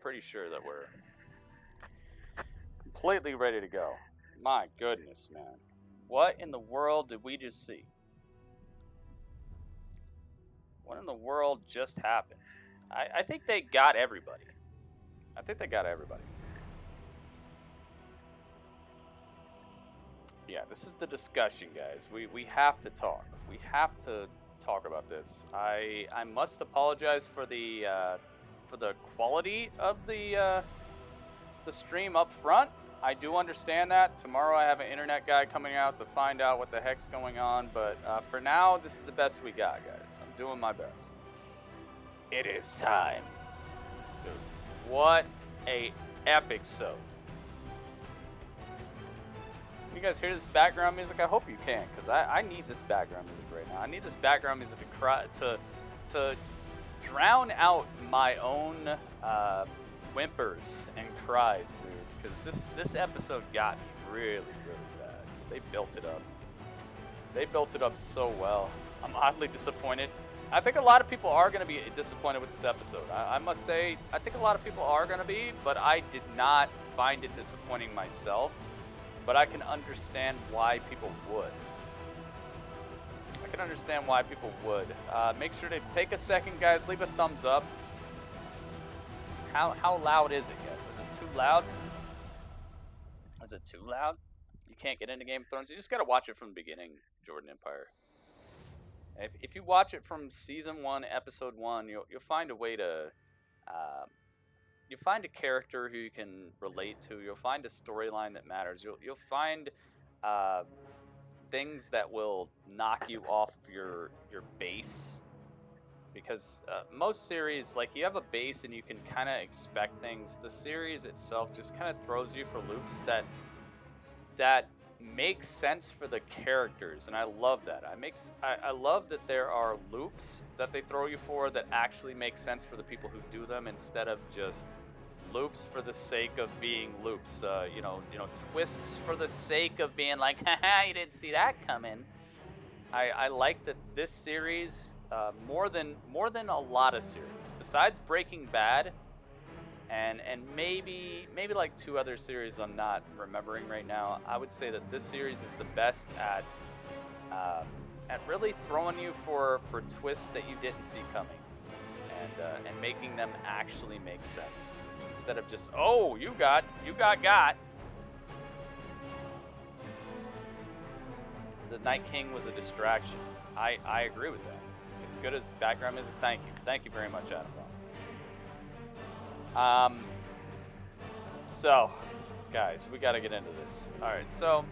pretty sure that we're completely ready to go. My goodness, man. What in the world did we just see? What in the world just happened? I think they got everybody. I think they got everybody. Yeah, this is the discussion, guys. We have to talk. We have to talk about this. I must apologize for the quality of the stream up front. I do understand that. Tomorrow I have an internet guy coming out to find out what the heck's going on, but for now, this is the best we got, guys. I'm doing my best. It is time. Dude, what a epic show. You guys hear this background music? I hope you can, because I need this background music right now. I need this background music to drown out my own whimpers and cries, dude. Because this episode got me really, really bad. They built it up. They built it up so well. I'm oddly disappointed. I think a lot of people are going to be disappointed with this episode. I must say, I think a lot of people are going to be, but I did not find it disappointing myself. But I can understand why people would. I can understand why people would. Make sure to take a second, guys. Leave a thumbs up. How loud is it, guys? Is it too loud? Is it too loud? You can't get into Game of Thrones. You just gotta watch it from the beginning, Jordan Empire. If you watch it from season 1, episode 1, you'll find a way to. You'll find a character who you can relate to. You'll find a storyline that matters. You'll find things that will knock you off of your base. Because most series, like, you have a base and you can kind of expect things. The series itself just kind of throws you for loops that makes sense for the characters, and I love that. I love that there are loops that they throw you for that actually make sense for the people who do them, instead of just loops for the sake of being loops. You know, twists for the sake of being like, haha, you didn't see that coming. I like that this series, more than a lot of series, besides Breaking Bad, and maybe like 2 other series I'm not remembering right now, I would say that this series is the best at really throwing you for twists that you didn't see coming, and making them actually make sense, instead of just, oh, you got. The Night King was a distraction. I agree with that. It's good as background music. Thank you very much, Adam. So, guys, we got to get into this. All right, so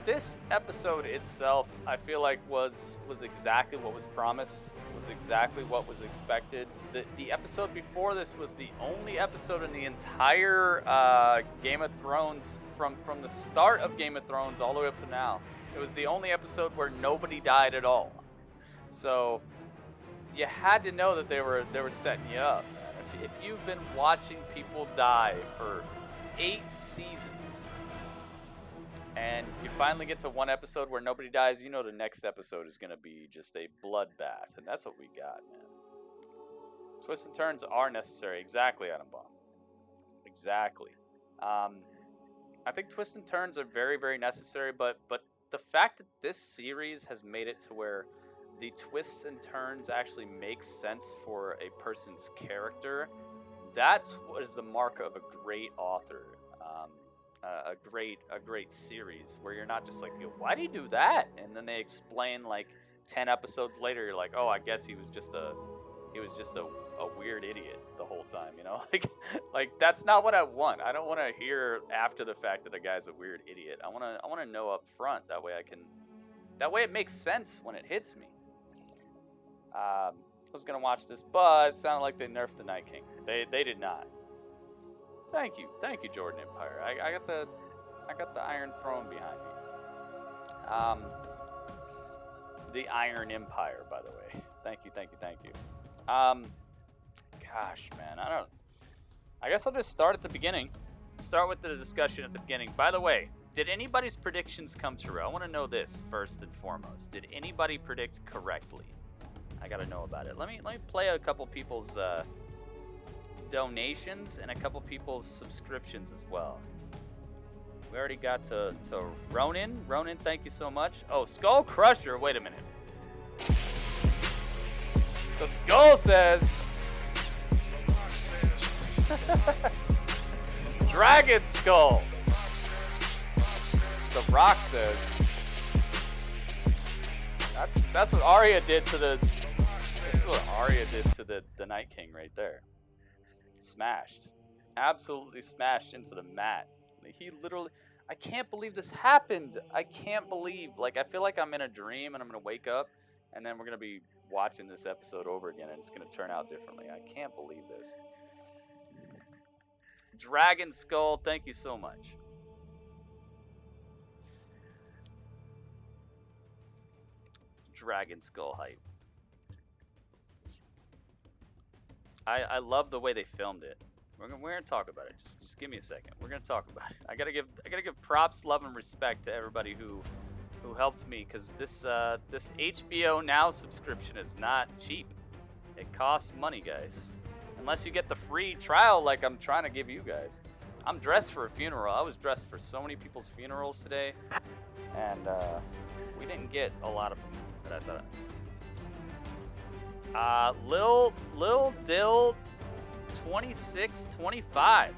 this episode itself, I feel like was exactly what was promised, was exactly what was expected. The episode before this was the only episode in the entire Game of Thrones, from the start of Game of Thrones all the way up to now. It was the only episode where nobody died at all. So you had to know that they were setting you up. If you've been watching people die for 8 seasons, and you finally get to one episode where nobody dies, you know the next episode is going to be just a bloodbath, and that's what we got, man. Twists and turns are necessary. Exactly, Adam Bomb. Exactly. I think twists and turns are very, very necessary, but the fact that this series has made it to where the twists and turns actually make sense for a person's character, that's what is the mark of a great author, a great series, where you're not just like, yo, why do you do that? And then they explain like 10 episodes later, you're like, oh, I guess he was just a weird idiot the whole time, you know? like that's not what I want. I don't want to hear after the fact that a guy's a weird idiot. I want to know up front. That way it makes sense when it hits me. I was gonna watch this, but it sounded like they nerfed the Night King. They did not. Thank you, Jordan Empire. I got the Iron Throne behind me. The Iron Empire, by the way. Thank you. Gosh, man, I guess I'll just start at the beginning. Start with the discussion at the beginning. By the way, did anybody's predictions come true? I want to know this first and foremost. Did anybody predict correctly? I gotta know about it. Let me play a couple people's donations and a couple people's subscriptions as well. We already got to Ronin. Ronin, thank you so much. Oh, Skull Crusher. Wait a minute. The Skull says. Dragon Skull. The Rock says. That's what Arya did to the. That's what Arya did to the Night King right there. Smashed. Absolutely smashed into the mat. He literally. I can't believe this happened. I can't believe. Like, I feel like I'm in a dream and I'm gonna wake up, and then we're gonna be watching this episode over again, and it's gonna turn out differently. I can't believe this. Dragon Skull, thank you so much. Dragon Skull hype. I love the way they filmed it. We're gonna talk about it. Just give me a second. We're gonna talk about it. I gotta give props, love, and respect to everybody who helped me, because this HBO Now subscription is not cheap. It costs money, guys. Unless you get the free trial, like I'm trying to give you guys. I'm dressed for a funeral. I was dressed for so many people's funerals today, and we didn't get a lot of them that I thought. Lil Dill 2625.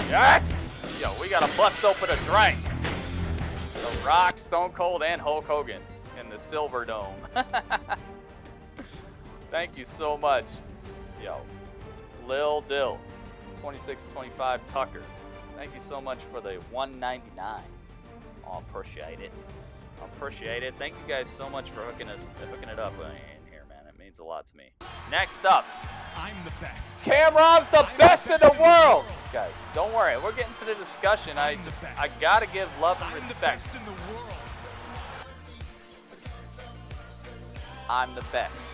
Yes! Yo, we gotta bust open a drink. The Rock, Stone Cold, and Hulk Hogan in the Silver Dome. Thank you so much. Yo, Lil Dill 2625 Tucker. Thank you so much for the $1.99. Oh, appreciate it. Appreciate it. Thank you guys so much for hooking it up in here, man. It means a lot to me. Next up, I'm the best. Cameron's the best in the world. Guys, don't worry. We're getting to the discussion. I gotta give love and respect. I'm the best.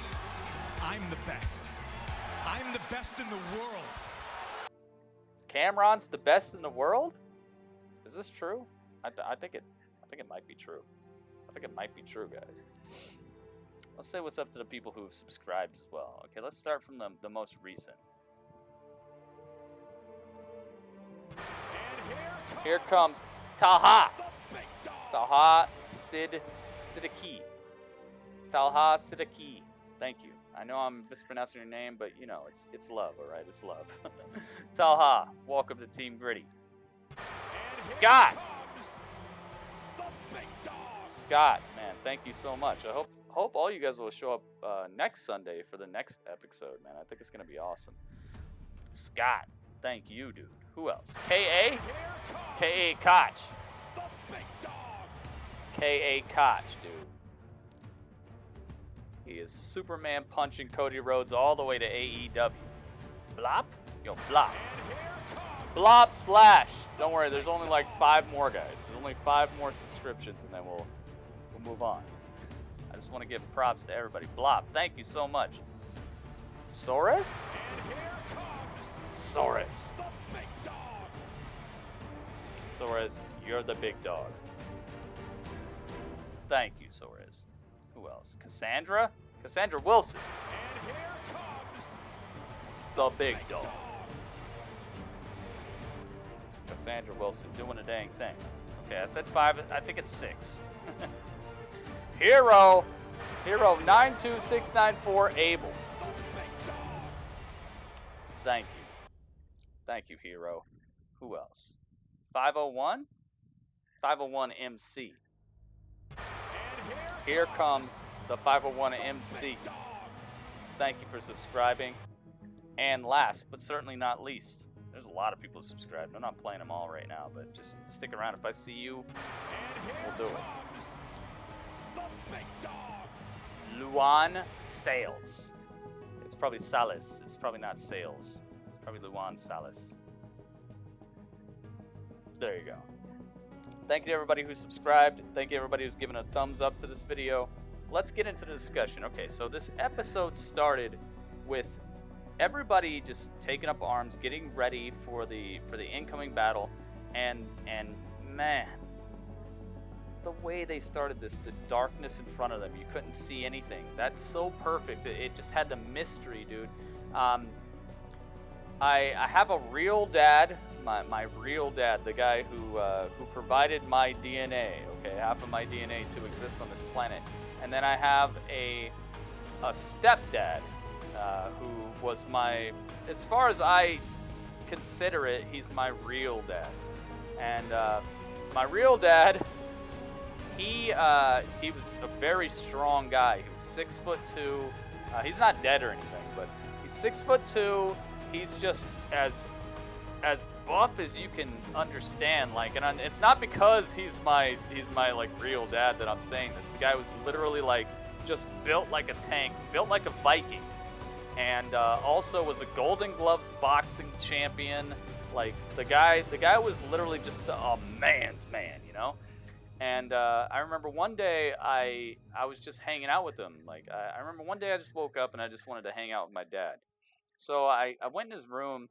I'm the best. I'm the best in the world. Cameron's the best in the world? Is this true? I think it might be true. I think it might be true, guys. Let's say what's up to the people who have subscribed as well. Okay, let's start from the most recent. Here comes Talha. Talha Siddiqui. Talha Siddiqui. Thank you. I know I'm mispronouncing your name, but you know, it's love, alright? It's love. Talha, welcome to Team Gritty. Scott! Scott, man, thank you so much. I hope all you guys will show up next Sunday for the next episode, man. I think it's gonna be awesome. Scott, thank you, dude. Who else? K.A. K.A. Koch. K.A. Koch, dude. He is Superman punching Cody Rhodes all the way to AEW. Blop? Yo, Blop. Blop Slash. Don't worry, there's only like 5 more, guys. There's only 5 more subscriptions, and then we'll move on. I just want to give props to everybody. Blop, thank you so much. Saurus? Saurus. Saurus, you're the big dog. Thank you, Saurus. Who else? Cassandra? Cassandra Wilson. The big dog. Cassandra Wilson doing a dang thing. Okay, I said 5. I think it's 6. Hero 92694 Abel. Thank you. Thank you, Hero. Who else? 501? 501 MC. Here comes the 501 MC. Thank you for subscribing. And last, but certainly not least, there's a lot of people who subscribed. I'm not playing them all right now, but just stick around. If I see you, we'll do it. Luan Sales. It's probably Salas. It's probably not Sales. It's probably Luan Salas. There you go. Thank you to everybody who subscribed. Thank you to everybody who's given a thumbs up to this video. Let's get into the discussion. Okay, so this episode started with everybody just taking up arms, getting ready for the incoming battle, and man, the way they started this, the darkness in front of them, you couldn't see anything. That's so perfect. It just had the mystery, dude. I have a real dad, my real dad, the guy who provided my DNA, okay, half of my DNA to exist on this planet, and then I have a stepdad who was my, as far as I consider it, he's my real dad, and my real dad, he was a very strong guy. He was 6'2". He's not dead or anything, but he's 6'2". He's just as buff as you can understand. Like, and it's not because he's my like real dad that I'm saying this. The guy was literally like just built like a tank, built like a Viking, and also was a Golden Gloves boxing champion. Like the guy was literally just a man's man, you know. And I remember one day I was just hanging out with him. Like I remember one day I just woke up and I just wanted to hang out with my dad. So I went in his room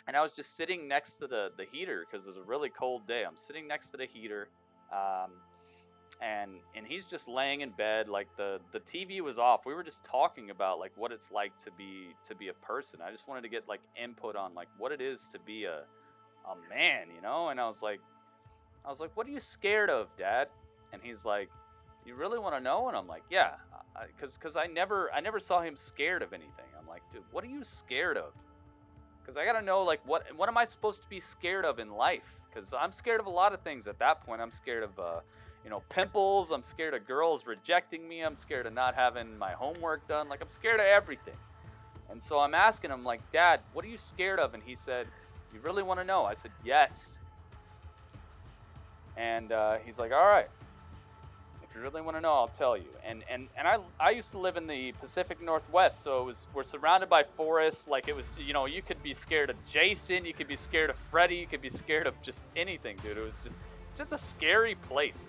and I was just sitting next to the heater because it was a really cold day. I'm sitting next to the heater, and he's just laying in bed. Like the TV was off. We were just talking about like what it's like to be a person. I just wanted to get like input on like what it is to be a man, you know. And I was like, what are you scared of, Dad? And he's like, you really want to know? And I'm like, yeah, because I never saw him scared of anything. I'm like, dude, what are you scared of? Because I gotta know, like, what am I supposed to be scared of in life? Because I'm scared of a lot of things at that point. I'm scared of, pimples. I'm scared of girls rejecting me. I'm scared of not having my homework done. Like, I'm scared of everything. And so I'm asking him, like, Dad, what are you scared of? And he said, you really want to know? I said, yes. And he's like, all right, if you really want to know, I'll tell you. And I used to live in the Pacific Northwest, so we're surrounded by forests. Like it was, you could be scared of Jason, you could be scared of Freddy, you could be scared of just anything, dude. It was just a scary place.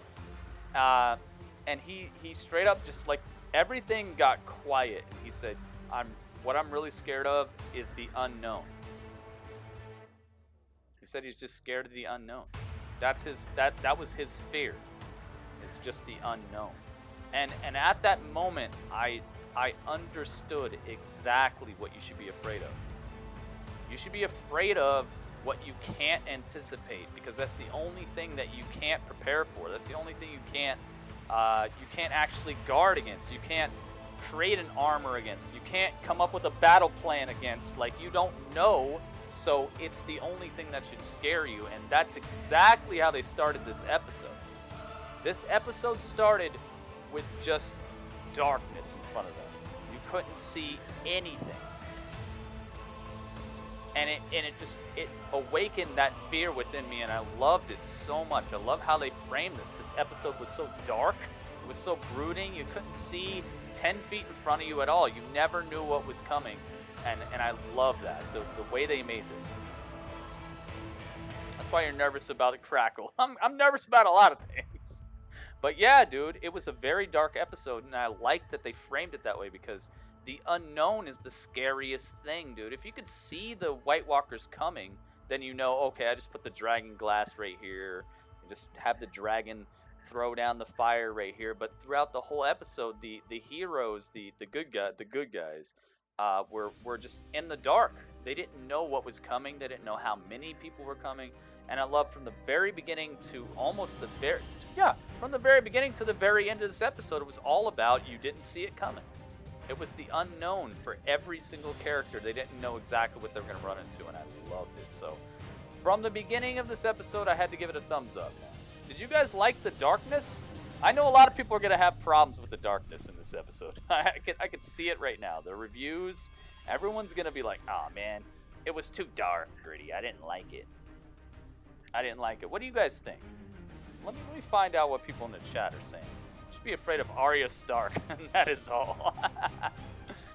And he straight up just like everything got quiet. And he said, what I'm really scared of is the unknown. He said he's just scared of the unknown. That's that was his fear. It's just the unknown. And at that moment I understood exactly what you should be afraid of. You should be afraid of what you can't anticipate, because that's the only thing that you can't prepare for. That's the only thing you can't actually guard against. You can't create an armor against. You can't come up with a battle plan against. Like, you don't know. So it's the only thing that should scare you, and that's exactly how they started this episode. This episode started with just darkness in front of them. You couldn't see anything. And it awakened that fear within me, and I loved it so much. I love how they framed this. This episode was so dark. It was so brooding. You couldn't see 10 feet in front of you at all. You never knew what was coming. And I love that, the way they made this. That's why you're nervous about a crackle. I'm nervous about a lot of things. But yeah, dude, it was a very dark episode, and I like that they framed it that way, because the unknown is the scariest thing, dude. If you could see the White Walkers coming, then you know, okay, I just put the dragon glass right here, and just have the dragon throw down the fire right here. But throughout the whole episode, the heroes, the good guys, were just in the dark. They didn't know what was coming. They didn't know how many people were coming. And I love from the very beginning to almost from the very beginning to the very end of this episode, it was all about you didn't see it coming. It was the unknown for every single character. They didn't know exactly what they were going to run into, and I loved it. So from the beginning of this episode, I had to give it a thumbs up. Did you guys like the darkness? I know a lot of people are going to have problems with the darkness in this episode. I could see it right now. The reviews, everyone's going to be like, oh man, it was too dark, gritty. I didn't like it. What do you guys think? Let me find out what people in the chat are saying. You should be afraid of Arya Stark, and that is all.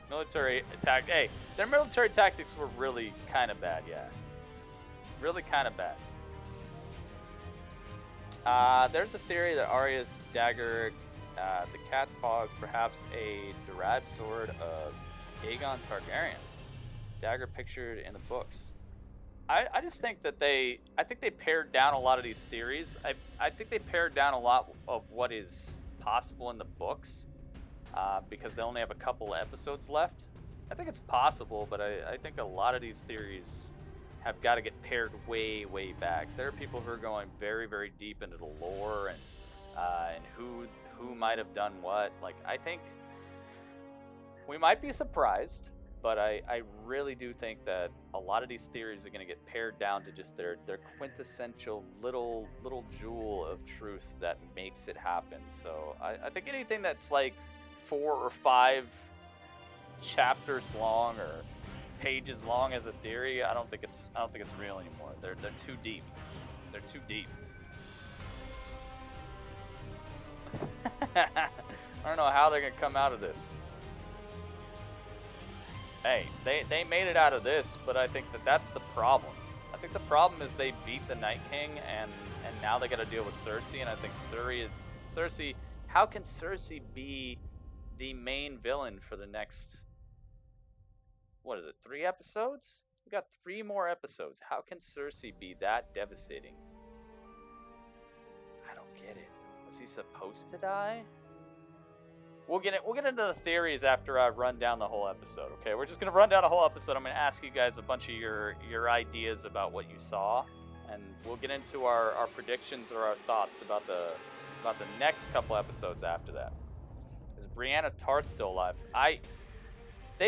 Military attack. Hey, their military tactics were really kind of bad, yeah. Really kind of bad. There's a theory that Arya's dagger, the cat's paw, is perhaps a derived sword of Aegon Targaryen. Dagger pictured in the books. I just think that I think they pared down a lot of these theories. I think they pared down a lot of what is possible in the books, because they only have a couple episodes left. I think it's possible, but I think a lot of these theories have got to get paired way, way back. There are people who are going very, very deep into the lore and who might have done what. Like, I think we might be surprised, but I really do think that a lot of these theories are going to get pared down to just their quintessential little jewel of truth that makes it happen. So I think anything that's like 4 or 5 chapters long or pages long as a theory, I don't think it's real anymore. They're too deep. They're too deep. I don't know how they're gonna come out of this. Hey, they made it out of this, but I think that's the problem. I think the problem is they beat the Night King, and now they got to deal with Cersei, and I think Cersei. How can Cersei be the main villain for the next, what is it, 3 episodes? We got 3 more episodes. How can Cersei be that devastating? I don't get it. Was he supposed to die? We'll get into the theories after I run down the whole episode, okay? We're just gonna run down the whole episode. I'm gonna ask you guys a bunch of your ideas about what you saw, and we'll get into our predictions or our thoughts about the next couple episodes after that. Is Brienne of Tarth still alive? They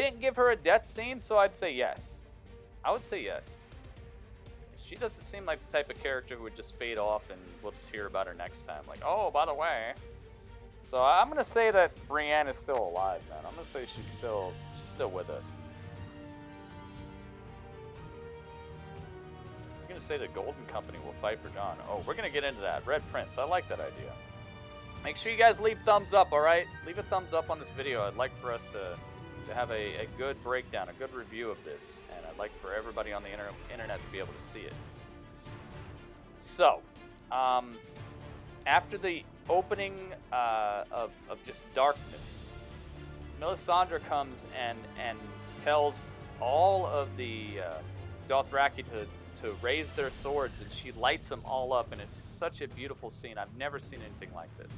didn't give her a death scene, so I'd say yes. I would say yes. She doesn't seem like the type of character who would just fade off and we'll just hear about her next time. Like, oh, by the way. So I'm gonna say that Brienne is still alive, man. I'm gonna say she's still with us. I'm gonna say the Golden Company will fight for Jon. Oh, we're gonna get into that. Red Prince, I like that idea. Make sure you guys leave thumbs up, alright? Leave a thumbs up on this video. I'd like for us to have a good breakdown, a good review of this, and I'd like for everybody on the internet to be able to see it. So, after the opening of just darkness, Melisandre comes and tells all of the Dothraki to raise their swords, and she lights them all up, and it's such a beautiful scene. I've never seen anything like this.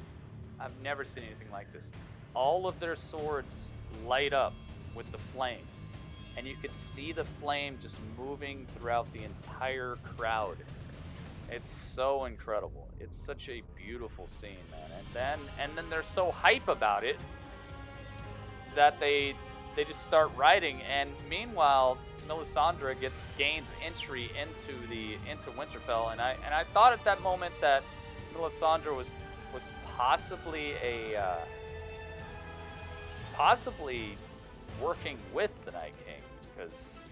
I've never seen anything like this. All of their swords light up with the flame, and you could see the flame just moving throughout the entire crowd. It's so incredible. It's such a beautiful scene, man. And then they're so hype about it that they just start writing, and meanwhile Melisandre gains entry into Winterfell, and I thought at that moment that Melisandre was possibly possibly working with the Night King, because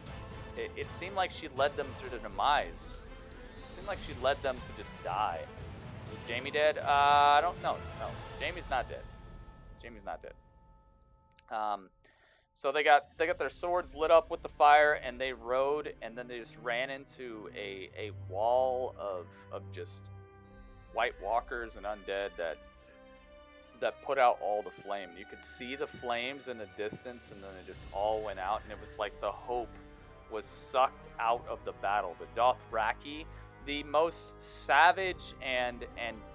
it seemed like she led them through the demise. It seemed like she led them to just die. Was Jaime dead? I don't know. No, Jaime's not dead. Jaime's not dead. So they got their swords lit up with the fire, and they rode, and then they just ran into a wall of just White Walkers and undead that put out all the flame. You could see the flames in the distance, and then it just all went out, and it was like the hope was sucked out of the battle. The Dothraki, the most savage and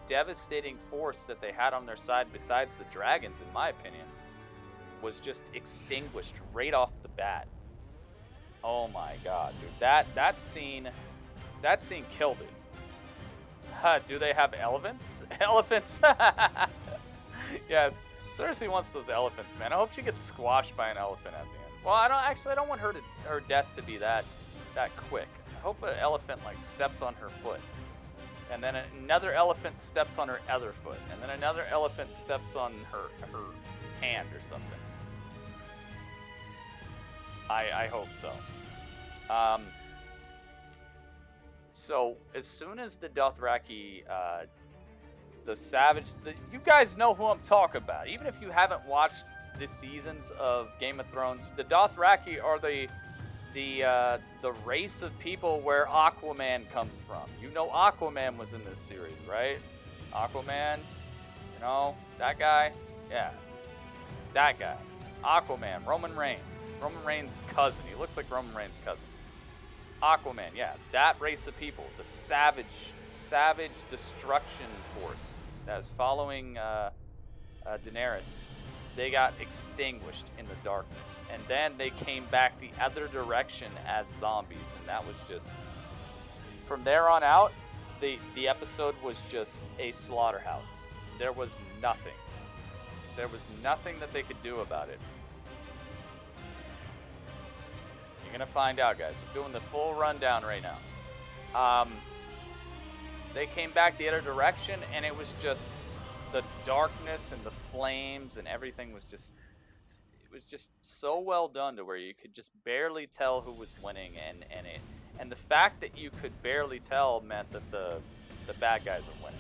devastating force that they had on their side besides the dragons, in my opinion, was just extinguished right off the bat. Oh my god, dude. That scene killed it. Do they have elephants? Elephants! Yes, Cersei wants those elephants, man. I hope she gets squashed by an elephant at the end. Well, I don't want her death to be that quick. I hope an elephant like steps on her foot, and then another elephant steps on her other foot, and then another elephant steps on her hand or something. I hope so. So as soon as the Dothraki, the savage, you guys know who I'm talking about. Even if you haven't watched the seasons of Game of Thrones, the Dothraki are the race of people where Aquaman comes from. You know Aquaman was in this series, right? Aquaman, you know, that guy? Yeah, that guy. Aquaman, Roman Reigns' cousin. He looks like Roman Reigns' cousin. Aquaman, yeah, that race of people, the savage destruction force that is following Daenerys. they got extinguished in the darkness, and then they came back the other direction as zombies, and that was just, from there on out, the episode was just a slaughterhouse. There was nothing. There was nothing that they could do about it. You're gonna find out, guys. I'm doing the full rundown right now. They came back the other direction, and it was just the darkness and the flames and everything was just, it was just so well done to where you could just barely tell who was winning, and the fact that you could barely tell meant that the bad guys are winning.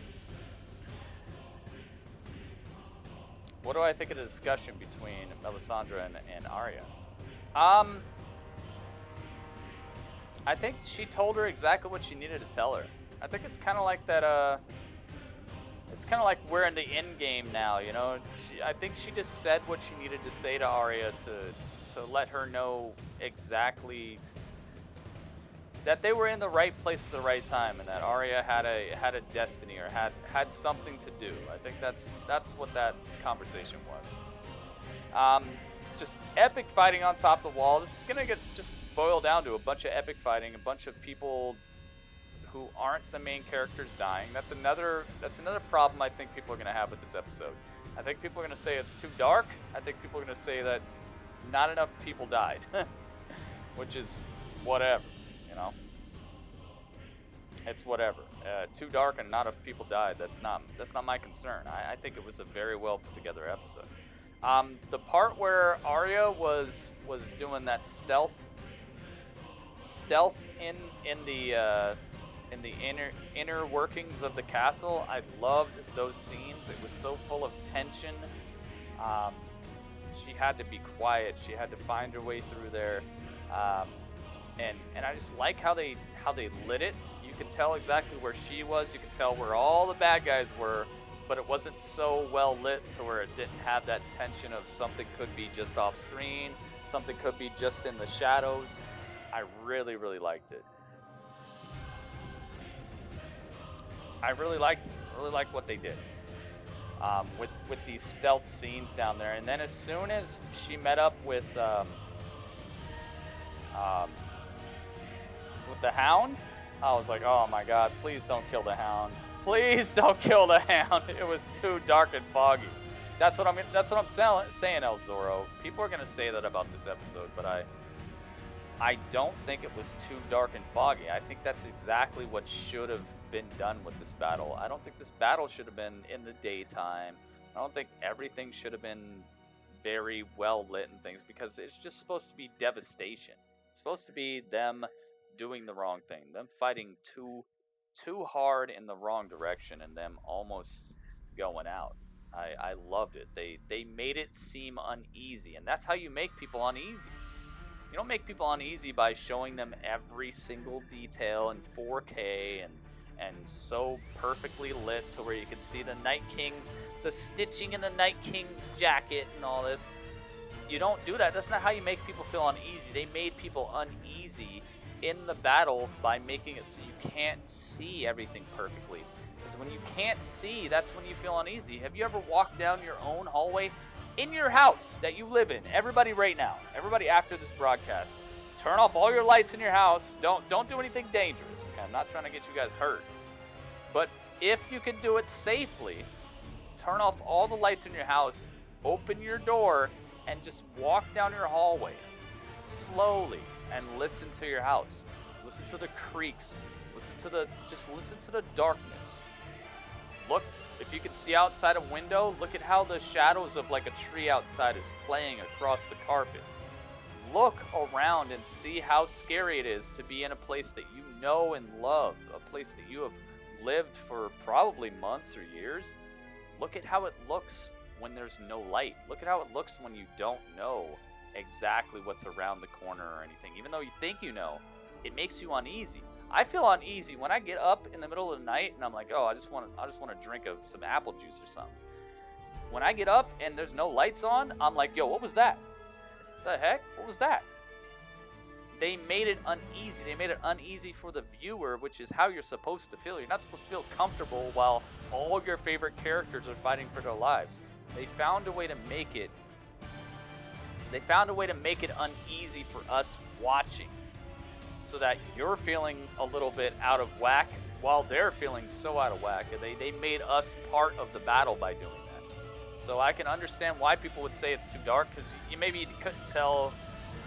What do I think of the discussion between Melisandre and Arya? I think she told her exactly what she needed to tell her. I think it's kind of like that, it's kind of like we're in the end game now, you know? I think she just said what she needed to say to Arya to let her know exactly that they were in the right place at the right time, and that Arya had a destiny, or had something to do. I think that's what that conversation was. Just epic fighting on top of the wall. This is gonna just boil down to a bunch of epic fighting, a bunch of people who aren't the main characters dying. That's another problem I think people are gonna have with this episode. I think people are gonna say it's too dark. I think people are gonna say that not enough people died, which is whatever. You know, it's whatever. Too dark and not enough people died. That's not my concern. I think it was a very well put together episode. The part where Arya was doing that stealth in the inner workings of the castle, I loved those scenes. It was so full of tension. She had to be quiet. She had to find her way through there. And I just like how they lit it. You could tell exactly where she was. You could tell where all the bad guys were, but it wasn't so well lit to where it didn't have that tension of something could be just off screen, something could be just in the shadows. I really, really liked it. I really liked what they did with these stealth scenes down there. And then as soon as she met up with the Hound, I was like, oh my god, please don't kill the Hound. Please don't kill the Hound. It was too dark and foggy. That's what I'm saying, El Zorro. People are gonna say that about this episode, but I don't think it was too dark and foggy. I think that's exactly what should have been done with this battle. I don't think this battle should have been in the daytime. I don't think everything should have been very well lit and things, because it's just supposed to be devastation. It's supposed to be them doing the wrong thing, them fighting too hard in the wrong direction, and them almost going out. I loved it. They made it seem uneasy, and that's how you make people uneasy. You don't make people uneasy by showing them every single detail in 4K and so perfectly lit to where you can see the Night King's, the stitching in the Night King's jacket and all this. You don't do that. That's not how you make people feel uneasy. They made people uneasy in the battle by making it so you can't see everything perfectly. Because when you can't see, that's when you feel uneasy. Have you ever walked down your own hallway in your house that you live in? Everybody right now, everybody after this broadcast, turn off all your lights in your house. Don't do anything dangerous. Okay? I'm not trying to get you guys hurt. But if you can do it safely, turn off all the lights in your house, open your door, and just walk down your hallway slowly and listen to your house. Listen to the creaks. Listen to the darkness. Look, if you can see outside a window, look at how the shadows of like a tree outside is playing across the carpet. Look around and see how scary it is to be in a place that you know and love, a place that you have lived for probably months or years. Look at how it looks when there's no light. Look at how it looks when you don't know exactly what's around the corner or anything. Even though you think you know, it makes you uneasy. I feel uneasy when I get up in the middle of the night and I'm like, oh, I just want a drink of some apple juice or something. When I get up and there's no lights on, I'm like, yo, what was that? What the heck? What was that? They made it uneasy. They made it uneasy for the viewer, which is how you're supposed to feel. You're not supposed to feel comfortable while all your favorite characters are fighting for their lives. They found a way to make it They found a way to make it uneasy for us watching, so that you're feeling a little bit out of whack while they're feeling so out of whack. They made us part of the battle by doing that. So I can understand why people would say it's too dark, because maybe you couldn't tell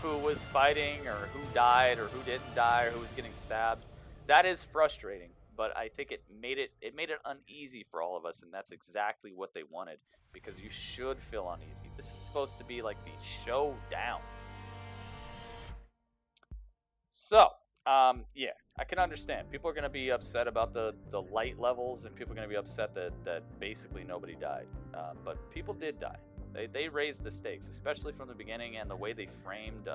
who was fighting or who died or who didn't die or who was getting stabbed. That is frustrating, but I think it made it uneasy for all of us, and that's exactly what they wanted, because you should feel uneasy. This is supposed to be like the showdown. So, yeah, I can understand. People are going to be upset about the light levels, and people are going to be upset that basically nobody died. But people did die. They raised the stakes, especially from the beginning, and the way they framed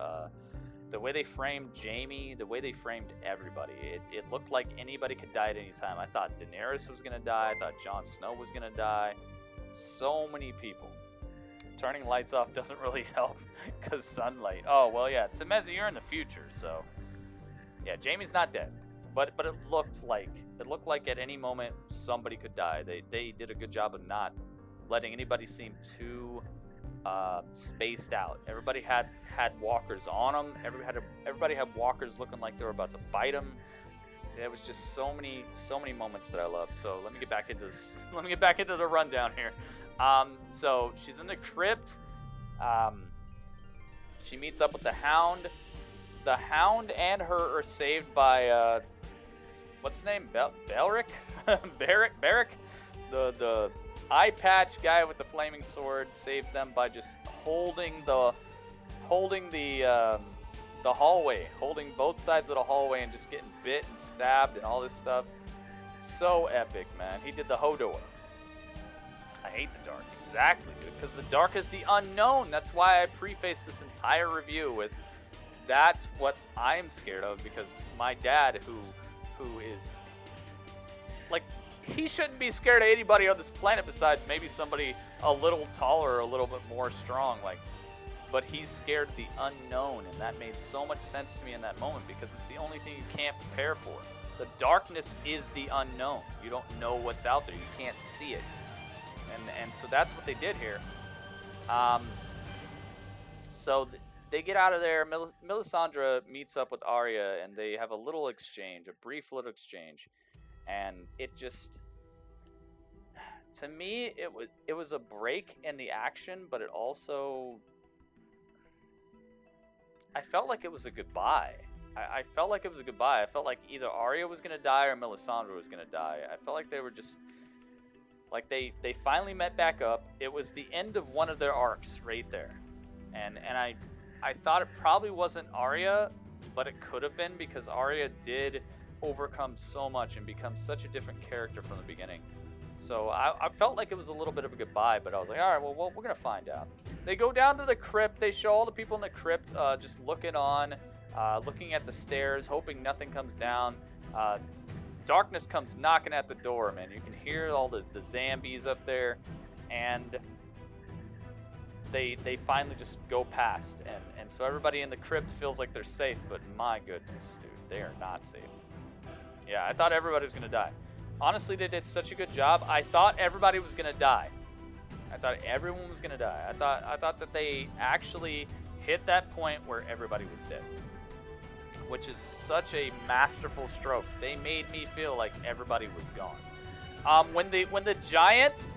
Jaime, the way they framed everybody. It looked like anybody could die at any time. I thought Daenerys was going to die. I thought Jon Snow was going to die. So many people. Turning lights off doesn't really help, because sunlight. Oh, well, yeah, Temezi, you're in the future, so... Yeah, Jaime's not dead, but it looked like at any moment somebody could die. They did a good job of not letting anybody seem too spaced out. Everybody had walkers on them. Everybody had walkers looking like they were about to bite them. There was just so many moments that I loved. So let me get back into this. Let me get back into the rundown here. So she's in the crypt. She meets up with the Hound. The Hound and her are saved by what's his name? Belric? Barrick? The eye patch guy with the flaming sword saves them by just holding the hallway, holding both sides of the hallway and just getting bit and stabbed and all this stuff. So epic, man. He did the Hodor. I hate the dark. Exactly, dude. Because the dark is the unknown. That's why I prefaced this entire review with that's what I'm scared of, because my dad, who is like, he shouldn't be scared of anybody on this planet besides maybe somebody a little taller or a little bit more strong, like, but he's scared of the unknown, and that made so much sense to me in that moment, because it's the only thing you can't prepare for. The darkness is the unknown. You don't know what's out there. You can't see it, and so that's what they did here. They get out of there. Melisandre meets up with Arya, and they have a little exchange, a brief little exchange, and it just, to me, it was a break in the action, but it also, I felt like it was a goodbye. I felt like it was a goodbye. I felt like either Arya was gonna die or Melisandre was gonna die. I felt like they were just, like they finally met back up. It was the end of one of their arcs right there, and I thought it probably wasn't Arya, but it could have been, because Arya did overcome so much and become such a different character from the beginning. So I felt like it was a little bit of a goodbye, but I was like, all right, well, we're going to find out. They go down to the crypt. They show all the people in the crypt just looking on, looking at the stairs, hoping nothing comes down. Darkness comes knocking at the door, man. You can hear all the zombies up there, and they finally just go past, and so everybody in the crypt feels like they're safe, but my goodness, dude, they are not safe. Yeah, I thought everybody was gonna die. Honestly, they did such a good job. I thought everybody was gonna die. I thought everyone was gonna die. I thought that they actually hit that point where everybody was dead, which is such a masterful stroke. They made me feel like everybody was gone. When the giant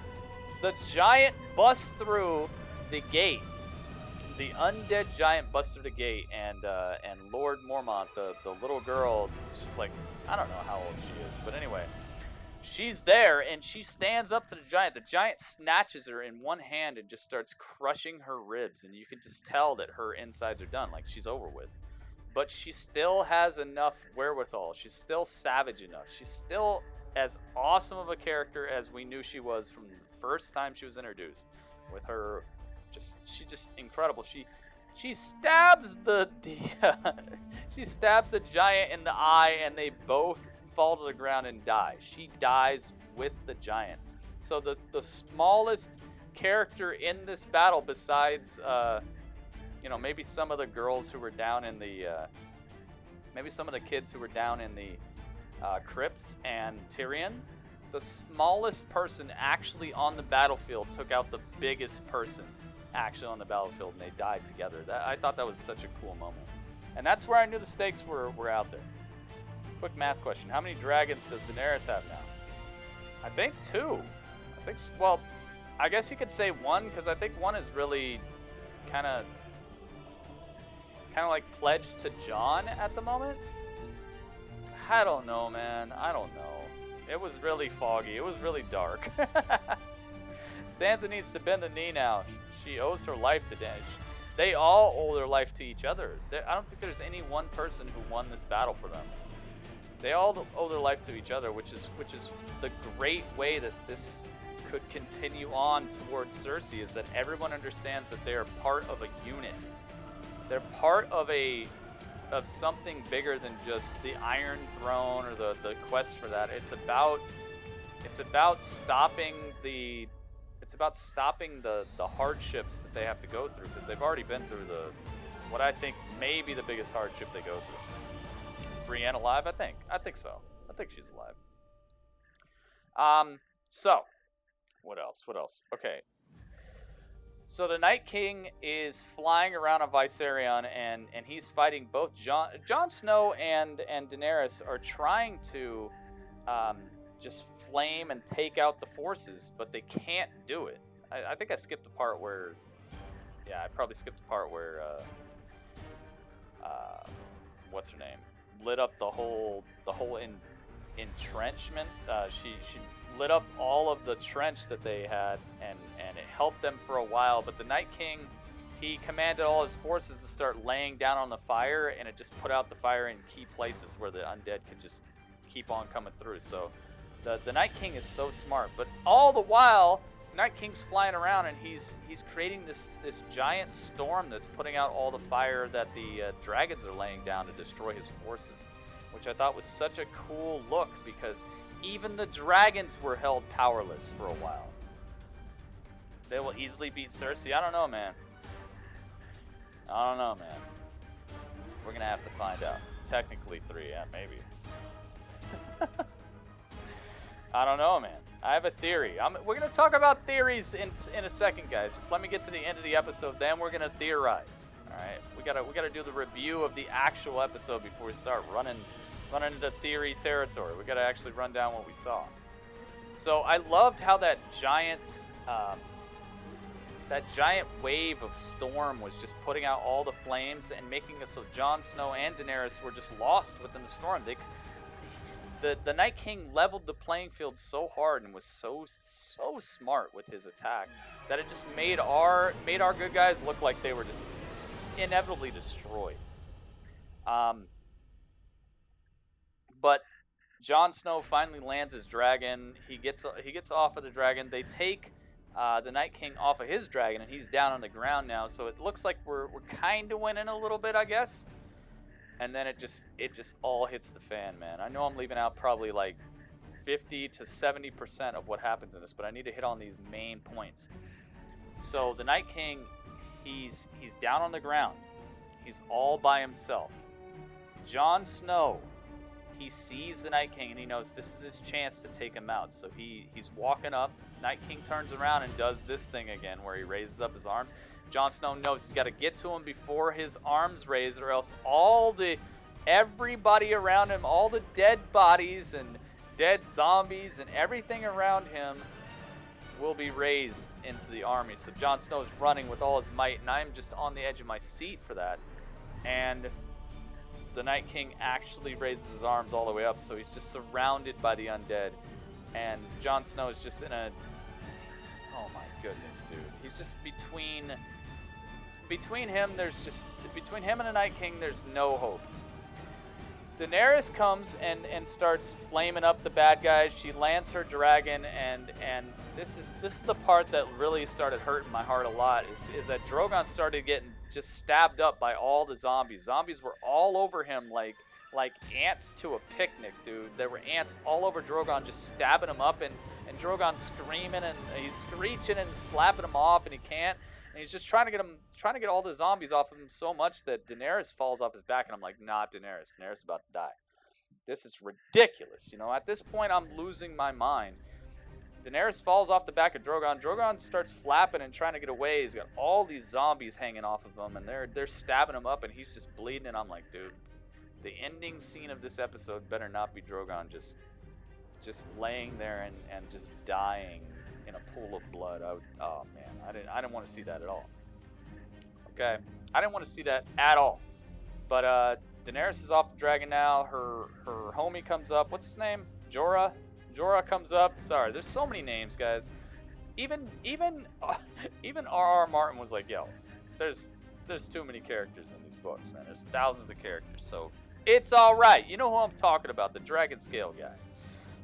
busts through the gate, the undead giant busts through the gate, and Lord Mormont, the little girl, she's like, I don't know how old she is, but anyway, she's there, and she stands up to the giant. The giant snatches her in one hand and just starts crushing her ribs, and you can just tell that her insides are done, like she's over with. But she still has enough wherewithal. She's still savage enough. She's still as awesome of a character as we knew she was from the first time she was introduced, with her she's just incredible. She stabs she stabs the giant in the eye, and they both fall to the ground and die. She dies with the giant. So the smallest character in this battle, besides maybe some of the girls who were down in the maybe some of the kids who were down in the crypts and Tyrion, the smallest person actually on the battlefield took out the biggest person actually on the battlefield and they died together. I thought that was such a cool moment. And that's where I knew the stakes were out there. Quick math question. How many dragons does Daenerys have now? I think 2. I think, well, I guess you could say 1, because I think 1 is really kind of like pledged to Jon at the moment. I don't know, man. I don't know. It was really foggy. It was really dark. Sansa needs to bend the knee now. She owes her life to Dany. They all owe their life to each other. I don't think there's any one person who won this battle for them. They all owe their life to each other, which is the great way that this could continue on towards Cersei, is that everyone understands that they are part of a unit. They're part of something bigger than just the Iron Throne or the quest for that. It's about stopping the hardships that they have to go through, because they've already been through what I think may be the biggest hardship they go through. Is Brienne alive? I think so. I think she's alive. So what else? Okay. So the Night King is flying around on Viserion, and he's fighting both Jon Snow and Daenerys are trying to just flame and take out the forces, but they can't do it. I think I skipped the part where, yeah, I probably skipped the part where what's her name, lit up the whole entrenchment. She lit up all of the trench that they had, and it helped them for a while. But the Night King, he commanded all his forces to start laying down on the fire, and it just put out the fire in key places where the undead could just keep on coming through. So the Night King is so smart. But all the while, Night King's flying around, and he's creating this giant storm that's putting out all the fire that the dragons are laying down to destroy his forces, which I thought was such a cool look, because even the dragons were held powerless for a while. They will easily beat Cersei. I don't know, man. We're gonna have to find out. Technically 3, yeah, maybe. I don't know, man. I have a theory. We're gonna talk about theories in a second, guys. Just let me get to the end of the episode, then we're gonna theorize. All right, we gotta do the review of the actual episode before we start running into theory territory. We gotta actually run down what we saw. So I loved how that giant wave of storm was just putting out all the flames and making it so Jon Snow and Daenerys were just lost within the storm. The Night King leveled the playing field so hard and was so smart with his attack that it just made our good guys look like they were just inevitably destroyed. But Jon Snow finally lands his dragon. He gets off of the dragon. They take the Night King off of his dragon, and he's down on the ground now. So it looks like we're kind of winning a little bit, I guess. And then it just all hits the fan, man. I know I'm leaving out probably like 50 to 70% of what happens in this, but I need to hit on these main points. So the Night King, he's down on the ground. He's all by himself. Jon Snow, he sees the Night King and he knows this is his chance to take him out. So he's walking up. Night King turns around and does this thing again where he raises up his arms. Jon Snow knows he's got to get to him before his arms raise, or else everybody around him, all the dead bodies and dead zombies and everything around him will be raised into the army. So Jon Snow is running with all his might, and I'm just on the edge of my seat for that. And the Night King actually raises his arms all the way up, so he's just surrounded by the undead. And Jon Snow is just in a... Oh my goodness, dude. He's just between him, between him and the Night King, there's no hope. Daenerys comes and starts flaming up the bad guys. She lands her dragon, and this is the part that really started hurting my heart a lot, is that Drogon started getting just stabbed up by all the zombies. Zombies were all over him like ants to a picnic, dude. There were ants all over Drogon just stabbing him up, and Drogon screaming, and he's screeching and slapping him off, and he can't. And he's just trying to get all the zombies off of him so much that Daenerys falls off his back, and I'm like, nah, Daenerys is about to die. This is ridiculous. You know, at this point, I'm losing my mind. Daenerys falls off the back of Drogon. Drogon starts flapping and trying to get away. He's got all these zombies hanging off of him, and they're stabbing him up, and he's just bleeding. And I'm like, dude, the ending scene of this episode better not be Drogon just laying there and just dying in a pool of blood. Oh man, I didn't want to see that at all. Okay, I didn't want to see that at all. But Daenerys is off the dragon now. Her homie comes up. What's his name? Jorah. Jorah comes up. Sorry, there's so many names, guys. Even R.R. Martin was like, yo, there's too many characters in these books, man. There's thousands of characters, so it's all right. You know who I'm talking about? The Dragon Scale guy.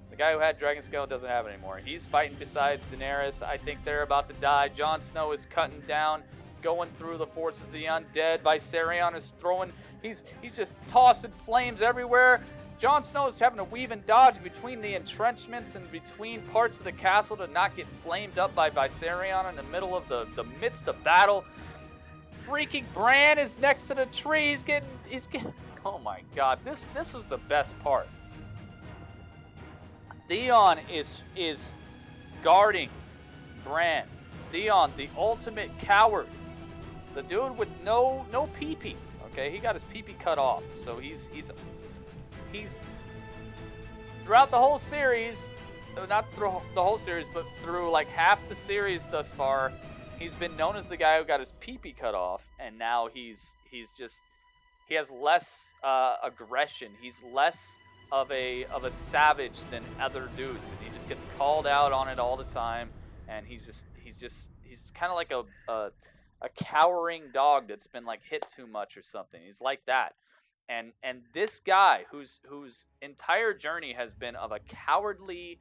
The guy who had Dragon Scale doesn't have it anymore. He's fighting besides Daenerys. I think they're about to die. Jon Snow is cutting down, going through the forces of the undead. Viserion is throwing. He's just tossing flames everywhere. Jon Snow is having to weave and dodge between the entrenchments and between parts of the castle to not get flamed up by Viserion in the middle of the midst of battle. Freaking Bran is next to the tree. He's getting. Oh my God! This was the best part. Theon is guarding Bran. Theon, the ultimate coward. The dude with no pee-pee. Okay, he got his pee-pee cut off. So he's throughout the whole series, not through the whole series, but through like half the series thus far, he's been known as the guy who got his pee-pee cut off, and now he has less aggression. He's less of a savage than other dudes, and he just gets called out on it all the time, and he's kind of like a cowering dog that's been like hit too much or something. He's like that. And this guy whose entire journey has been of a cowardly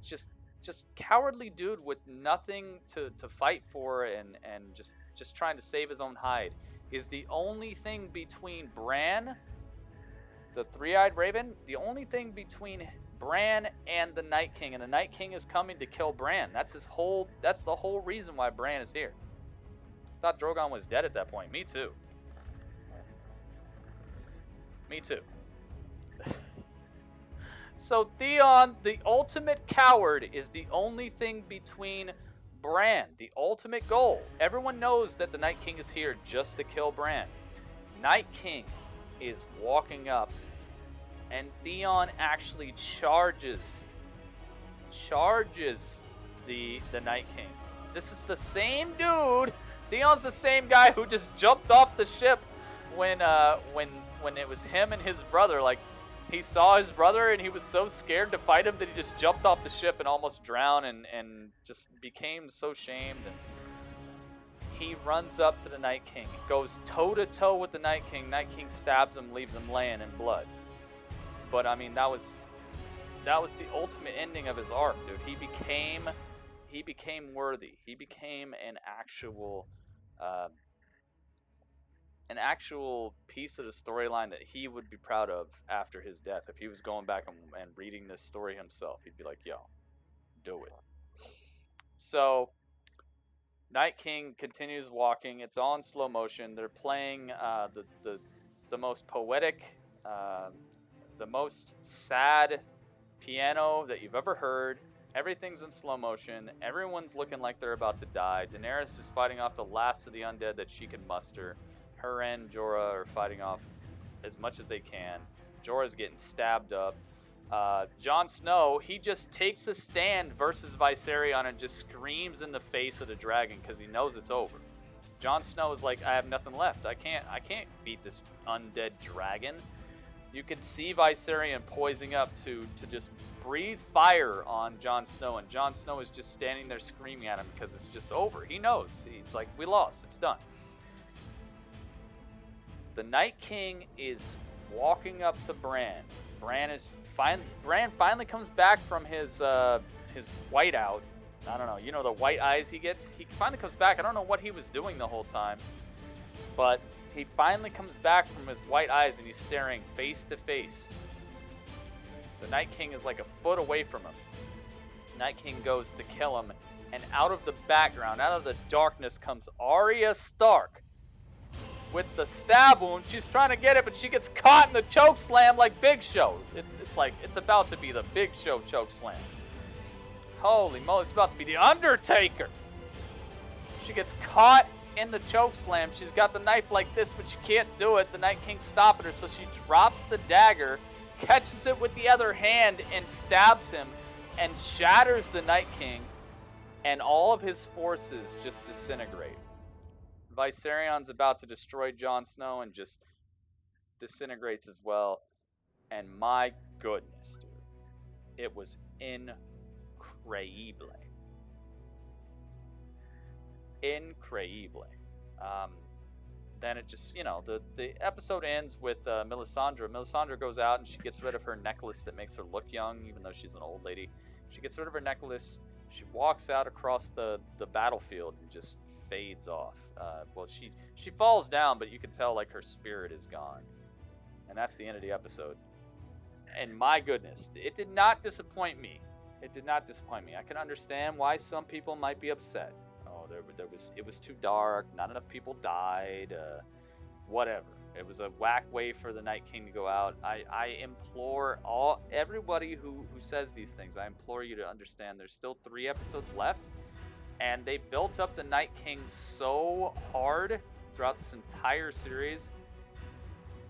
just cowardly dude with nothing to fight for and just trying to save his own hide is the only thing between Bran, the three-eyed raven, the only thing between Bran and the Night King, and the Night King is coming to kill Bran. That's the whole reason why Bran is here. I thought Drogon was dead at that point. Me too. Me too. So Theon, the ultimate coward, is the only thing between Bran, the ultimate goal. Everyone knows that the Night King is here just to kill Bran. Night King is walking up, and Theon actually charges the Night King. This is the same dude. Theon's the same guy who just jumped off the ship when it was him and his brother. Like, he saw his brother and he was so scared to fight him that he just jumped off the ship and almost drowned and just became so shamed. And he runs up to the Night King, goes toe to toe with the Night King. Night King stabs him, leaves him laying in blood. But I mean, that was the ultimate ending of his arc, dude. He became worthy. He became an actual piece of the storyline that he would be proud of after his death. If he was going back and reading this story himself, he'd be like, yo, do it. So Night King continues walking. It's all in slow motion. They're playing the most poetic, the most sad piano that you've ever heard. Everything's in slow motion. Everyone's looking like they're about to die. Daenerys is fighting off the last of the undead that she can muster. Her and Jorah are fighting off as much as they can. Jorah's getting stabbed up. Jon Snow, he just takes a stand versus Viserion and just screams in the face of the dragon because he knows it's over. Jon Snow is like, I have nothing left. I can't beat this undead dragon. You can see Viserion poising up to just breathe fire on Jon Snow, and Jon Snow is just standing there screaming at him because it's just over. He knows. He's like, we lost. It's done. The Night King is walking up to Bran. Bran finally comes back from his whiteout. I don't know. You know the white eyes he gets? He finally comes back. I don't know what he was doing the whole time. But he finally comes back from his white eyes and he's staring face to face. The Night King is like a foot away from him. Night King goes to kill him, and out of the background, out of the darkness, comes Arya Stark with the stab wound. She's trying to get it, but she gets caught in the choke slam like Big Show. It's like it's about to be the Big Show choke slam. Holy moly, it's about to be the Undertaker. She gets caught in the choke slam. She's got the knife like this, but she can't do it. The Night King's stopping her, so she drops the dagger, catches it with the other hand, and stabs him, and shatters the Night King, and all of his forces just disintegrate. Viserion's about to destroy Jon Snow and just disintegrates as well. And my goodness, dude, it was increíble. Increíble. Then it just, you know, the episode ends with Melisandre. Melisandre goes out and she gets rid of her necklace that makes her look young, even though she's an old lady. She gets rid of her necklace. She walks out across the battlefield and just fades off. Well, she falls down, but you can tell like her spirit is gone. And that's the end of the episode. And my goodness, it did not disappoint me. It did not disappoint me. I can understand why some people might be upset. Oh, it was too dark. Not enough people died. Whatever. It was a whack way for the Night King to go out. I implore everybody who says these things. I implore you to understand. There's still 3 episodes left, and they built up the Night King so hard throughout this entire series.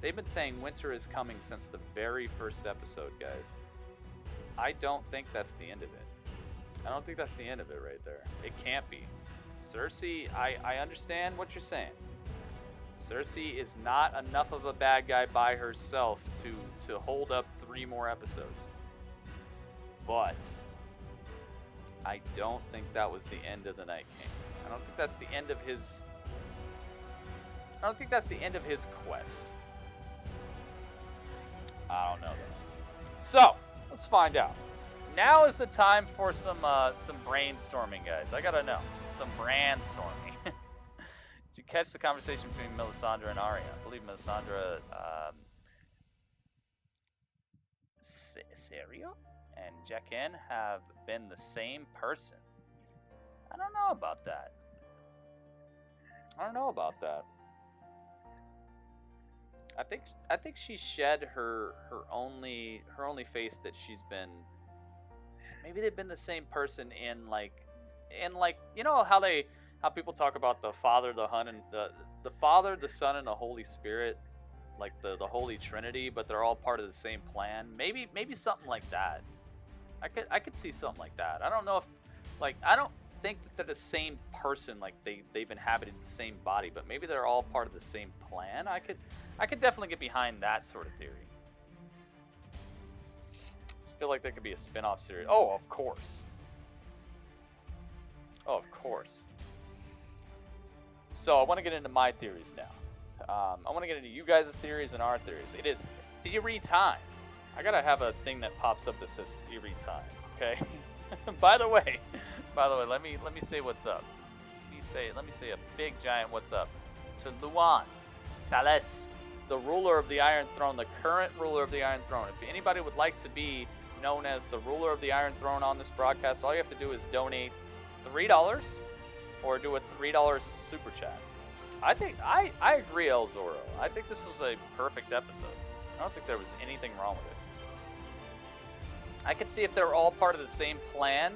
They've been saying winter is coming since the very first episode, guys. I don't think that's the end of it. I don't think that's the end of it right there. It can't be. Cersei, I understand what you're saying. Cersei is not enough of a bad guy by herself to hold up 3 more episodes. But I don't think that was the end of the Night King. I don't think that's the end of his... I don't think that's the end of his quest. I don't know though. So, let's find out. Now is the time for some brainstorming, guys. I gotta know. Some brandstorming. Did you catch the conversation between Melisandre and Arya? I believe Melisandre, Serio and Jaqen have been the same person. I don't know about that. I don't know about that. I think she shed her only face that she's been. Maybe they've been the same person in like you know how people talk about the Father, the Son, and the Father, the Son, and the Holy Spirit, like the Holy Trinity, but they're all part of the same plan. Maybe something like that. I could see something like that. I don't know if I don't think that they're the same person, like they've inhabited the same body, but maybe they're all part of the same plan. I could definitely get behind that sort of theory. I feel like there could be a spin-off series. Oh, of course. Oh, of course. So I want to get into my theories now. I want to get into you guys' theories and our theories. It is theory time. I gotta have a thing that pops up that says theory time. Okay. By the way, let me say what's up. Let me say a big giant what's up to Luan Sales, the ruler of the Iron Throne, the current ruler of the Iron Throne. If anybody would like to be known as the ruler of the Iron Throne on this broadcast, all you have to do is donate $3 or do a $3 super chat. I think I agree, El Zorro. I think this was a perfect episode. I don't think there was anything wrong with it. I could see if they were all part of the same plan,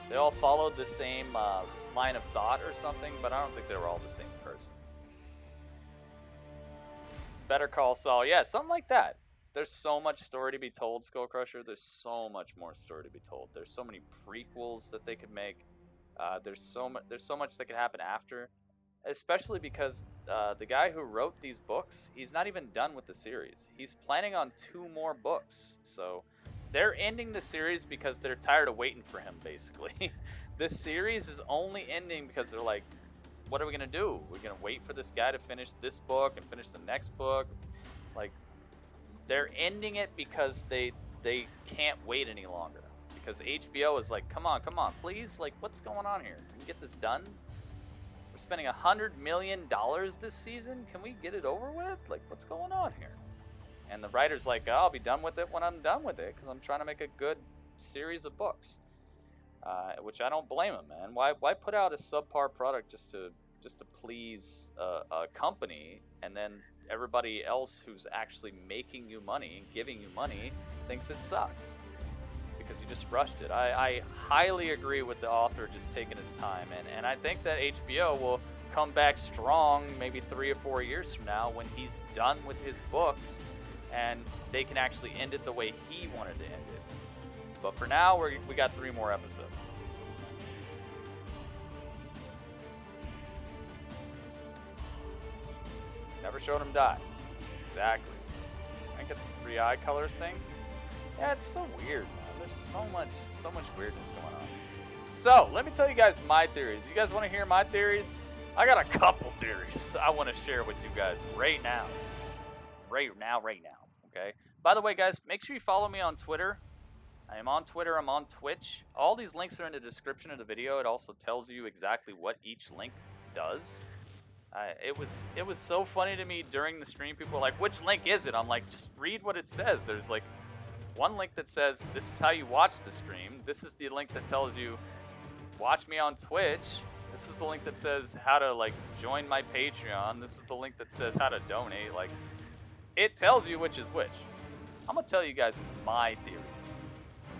they all followed the same line of thought or something, but I don't think they were all the same person. Better Call Saul, yeah, something like that. There's so much story to be told, SkullCrusher. There's so much more story to be told. There's so many prequels that they could make. There's so much that could happen after, especially because the guy who wrote these books, he's not even done with the series. He's planning on 2 more books. So they're ending the series because they're tired of waiting for him, basically. This series is only ending because they're like, what are we going to do? We're going to wait for this guy to finish this book and finish the next book. Like, they're ending it because they can't wait any longer. Because HBO is like, come on, please, like, what's going on here? Can we get this done? We're spending $100 million this season. Can we get it over with? Like, what's going on here? And the writer's like, oh, I'll be done with it when I'm done with it, because I'm trying to make a good series of books. Which I don't blame him, man. Why put out a subpar product just to please a company, and then everybody else who's actually making you money and giving you money thinks it sucks? because you just rushed it. I highly agree with the author just taking his time, and I think that HBO will come back strong maybe 3 or 4 years from now when he's done with his books and they can actually end it the way he wanted to end it. But for now, we got 3 more episodes. Never showed him die. Exactly. I get the 3 eye colors thing. Yeah, it's so weird, man. There's so much weirdness going on. So, let me tell you guys my theories. You guys want to hear my theories? I got a couple theories I want to share with you guys right now. Right now, okay? By the way, guys, make sure you follow me on Twitter. I am on Twitter, I'm on Twitch. All these links are in the description of the video. It also tells you exactly what each link does. It was so funny to me during the stream. People were like, which link is it? I'm like, just read what it says. There's like one link that says, this is how you watch the stream. This is the link that tells you, watch me on Twitch. This is the link that says how to like join my Patreon. This is the link that says how to donate. Like, it tells you which is which. I'm gonna tell you guys my theories.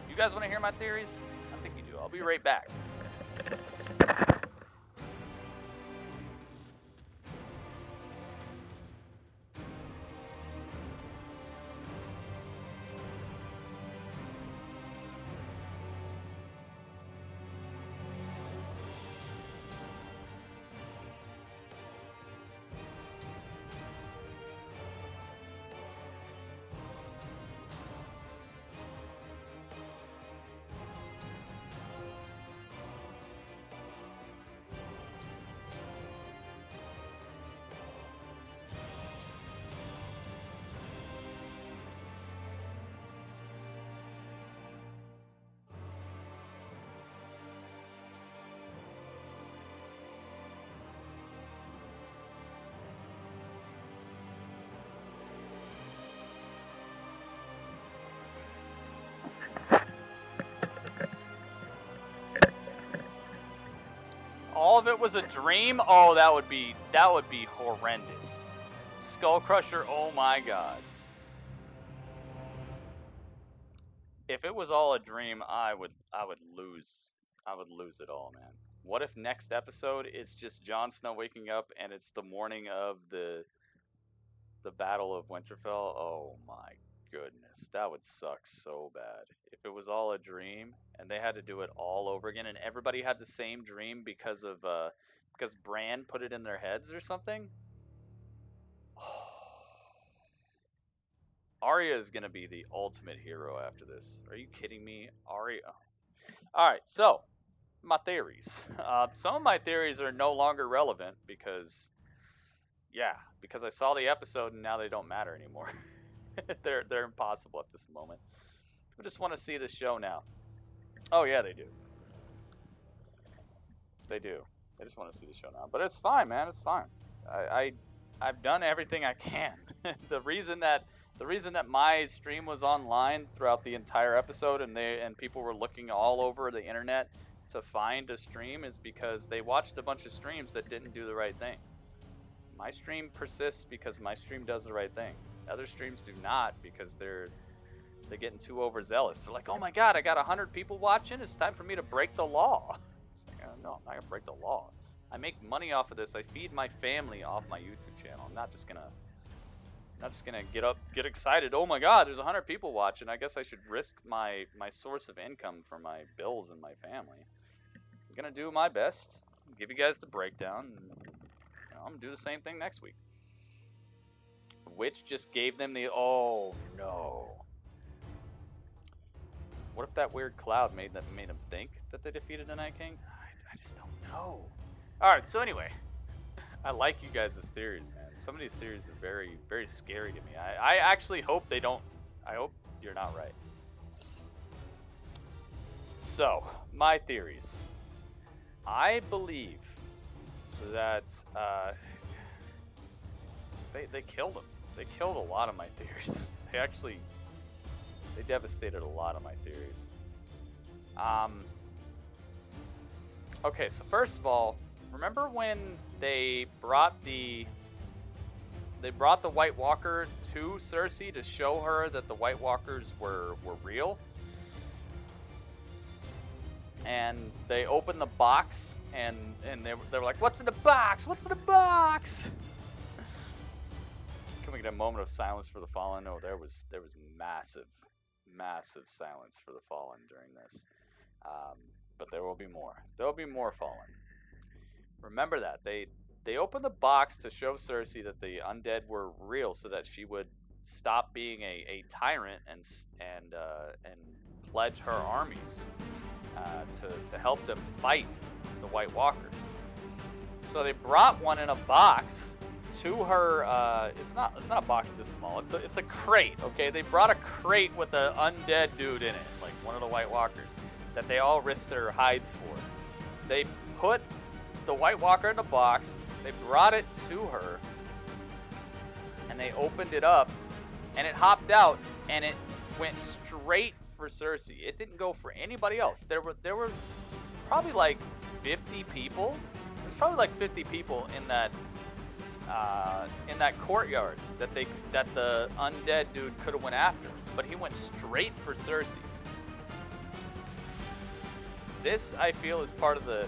You guys want to hear my theories? I think you do. I'll be right back. All of it was a dream? Oh, that would be horrendous. SkullCrusher, oh my god. If it was all a dream, I would lose it all, man. What if next episode it's just Jon Snow waking up and it's the morning of the Battle of Winterfell? Oh my goodness, that would suck so bad. If it was all a dream and they had to do it all over again and everybody had the same dream because Bran put it in their heads or something. Arya is gonna be the ultimate hero after this. Are you kidding me? Arya. Alright, so my theories. Some of my theories are no longer relevant because I saw the episode and now they don't matter anymore. they're impossible at this moment. I just want to see the show now. Oh yeah, they do. They do. I just want to see the show now. But it's fine, man. It's fine. I've done everything I can. The reason that my stream was online throughout the entire episode and people were looking all over the internet to find a stream is because they watched a bunch of streams that didn't do the right thing. My stream persists because my stream does the right thing. Other streams do not because they're getting too overzealous. They're like, oh my god, I got 100 people watching. It's time for me to break the law. It's like, no, I'm not gonna break the law. I make money off of this. I feed my family off my YouTube channel. I'm not just gonna get excited. Oh my god, there's 100 people watching. I guess I should risk my source of income for my bills and my family. I'm gonna do my best. Give you guys the breakdown. I'm gonna do the same thing next week. Which just gave them the oh no. What if that weird cloud made them think that they defeated the Night King? I just don't know. All right, so anyway, I like you guys' theories, man. Some of these theories are very, very scary to me. I actually hope they don't. I hope you're not right. So, my theories. I believe that they killed him. They killed a lot of my theories. They devastated a lot of my theories. Okay, so first of all, remember when they brought the White Walker to Cersei to show her that the White Walkers were real? and they opened the box, and they were like, "What's in the box? What's in the box?" Can we get a moment of silence for the fallen? Oh, there was massive silence for the fallen during this. But there will be more. There will be more fallen. Remember that they opened the box to show Cersei that the undead were real, so that she would stop being a tyrant and pledge her armies to help them fight the White Walkers. So they brought one in a box to her. It's not a box this small. It's a crate. Okay, they brought a crate with an undead dude in it, like one of the White Walkers, that they all risked their hides for. They put the White Walker in a box. They brought it to her, and they opened it up, and it hopped out, and it went straight for Cersei. It didn't go for anybody else. There were probably like 50 people. There's probably like 50 people in that courtyard that the undead dude could have went after, but he went straight for Cersei. This, I feel, is part of the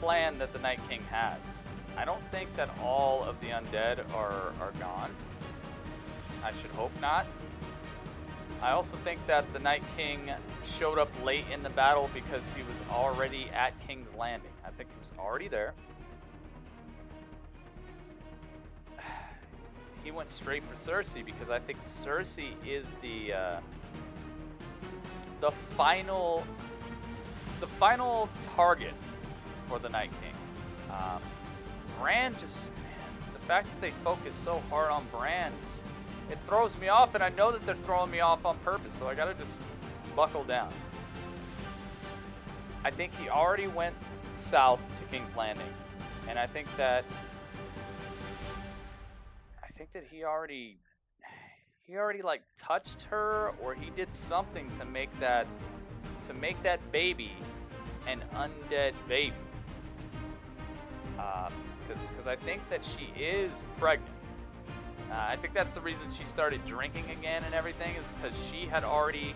plan that the Night King has. I don't think that all of the undead are gone. I should hope not. I also think that the Night King showed up late in the battle because he was already at King's Landing. I think he was already there. He went straight for Cersei because I think Cersei is the final target for the Night King. Bran just, man, the fact that they focus so hard on Bran, it throws me off, and I know that they're throwing me off on purpose, so I gotta just buckle down. I think he already went south to King's Landing, and I think that he already like touched her, or he did something to make that baby an undead baby. Because I think that she is pregnant. I think that's the reason she started drinking again and everything, is because she had already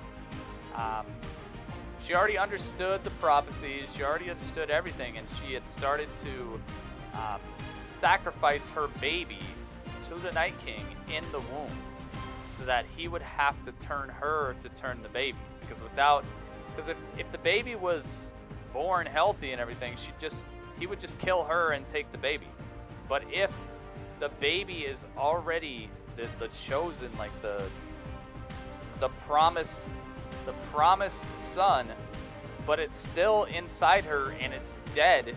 understood the prophecies, she already understood everything, and she had started to sacrifice her baby to the Night King in the womb, so that he would have to turn her to turn the baby. Because if the baby was born healthy and everything, he would just kill her and take the baby. But if the baby is already the chosen, like the promised son, but it's still inside her and it's dead,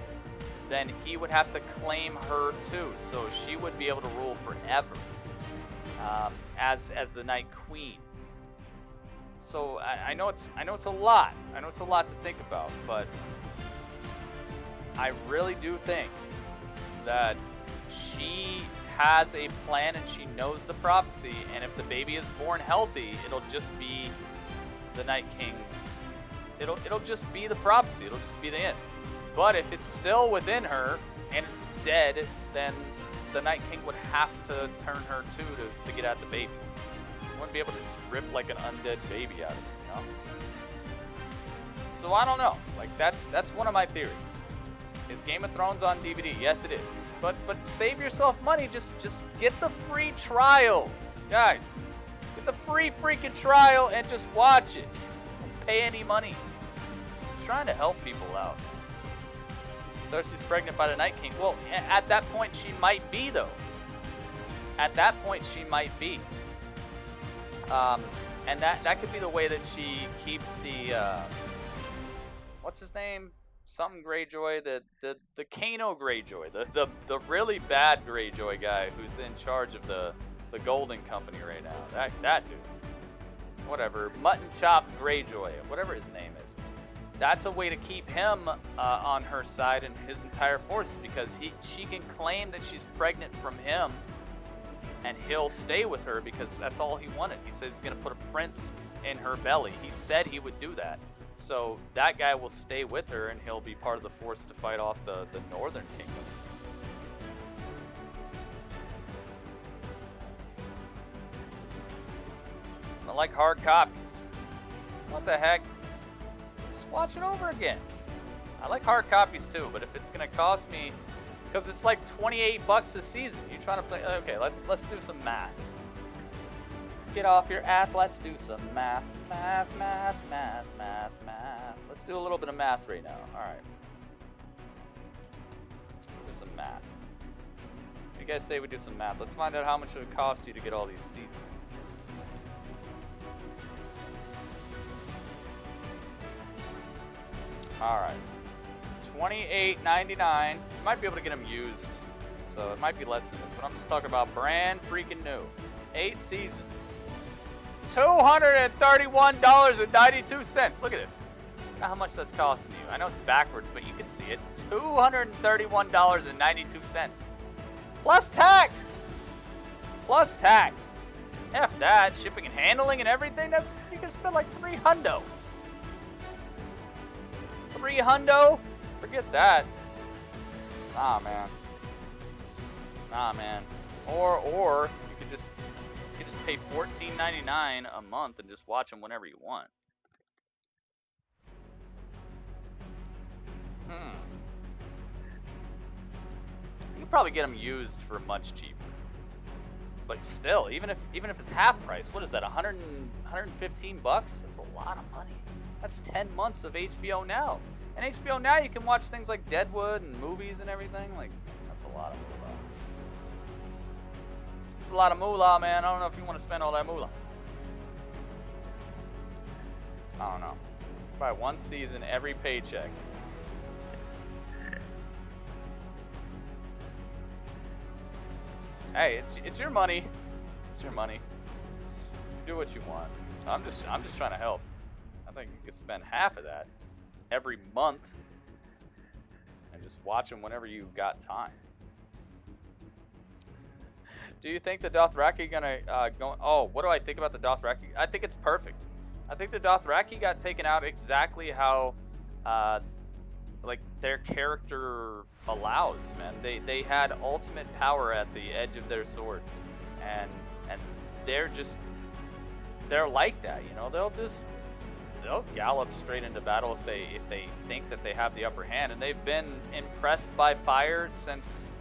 then he would have to claim her too, so she would be able to rule forever as the Night Queen. So I know it's a lot. I know it's a lot to think about, but I really do think that she has a plan and she knows the prophecy, and if the baby is born healthy, it'll just be the Night King's. It'll just be the prophecy. It'll just be the end. But if it's still within her and it's dead, then the Night King would have to turn her too to get at the baby. He wouldn't be able to just rip like an undead baby out of it, you know? So I don't know. Like that's one of my theories. Is Game of Thrones on DVD? Yes, it is. But save yourself money. Just get the free trial, guys. Get the free freaking trial and just watch it. Don't pay any money. I'm trying to help people out. Cersei's pregnant by the Night King. Well, at that point she might be, though. At that point she might be. And that could be the way that she keeps the what's his name? Something Greyjoy, the Kano Greyjoy, the really bad Greyjoy guy who's in charge of the Golden Company right now. That dude. Whatever. Mutton Chop Greyjoy, whatever his name is. That's a way to keep him on her side and his entire force, because she can claim that she's pregnant from him, and he'll stay with her because that's all he wanted. He said he's going to put a prince in her belly. He said he would do that. So that guy will stay with her, and he'll be part of the force to fight off the northern kingdoms. like hard copies. What the heck? Just watch it over again. I like hard copies too, but if it's gonna cost me, because it's like $28 a season. You're trying to play. Okay, let's do some math. Get off your ass. Let's do some math. Math. Let's do a little bit of math right now. All right. Let's do some math. You guys say we do some math. Let's find out how much it would cost you to get all these seasons. All right. $28.99. You might be able to get them used, so it might be less than this, but I'm just talking about brand freaking new. 8 seasons. $231.92. Look at this. Now how much that's costing you. I know it's backwards, but you can see it. $231.92. Plus tax. Plus tax. F that. Shipping and handling and everything. That's, you can spend like $300. $300? Forget that. Nah, man. Nah, man. Or you could just pay $14.99 a month and just watch them whenever you want. You could probably get them used for much cheaper. But still, even if it's half price, what is that? $115? That's a lot of money. That's 10 months of HBO Now. And HBO Now, you can watch things like Deadwood and movies and everything. Like, that's a lot of moolah. It's a lot of moolah, man. I don't know if you want to spend all that moolah. I don't know. Probably one season every paycheck. Hey, it's your money. It's your money. Do what you want. I'm just trying to help. I think you could spend half of that every month and just watch them whenever you got time. Do you think the Dothraki gonna go? Oh, what do I think about the Dothraki? I think it's perfect. I think the Dothraki got taken out exactly how like their character allows, man. They had ultimate power at the edge of their swords, and they're like that, you know. They'll gallop straight into battle if they think that they have the upper hand, and they've been impressed by fire since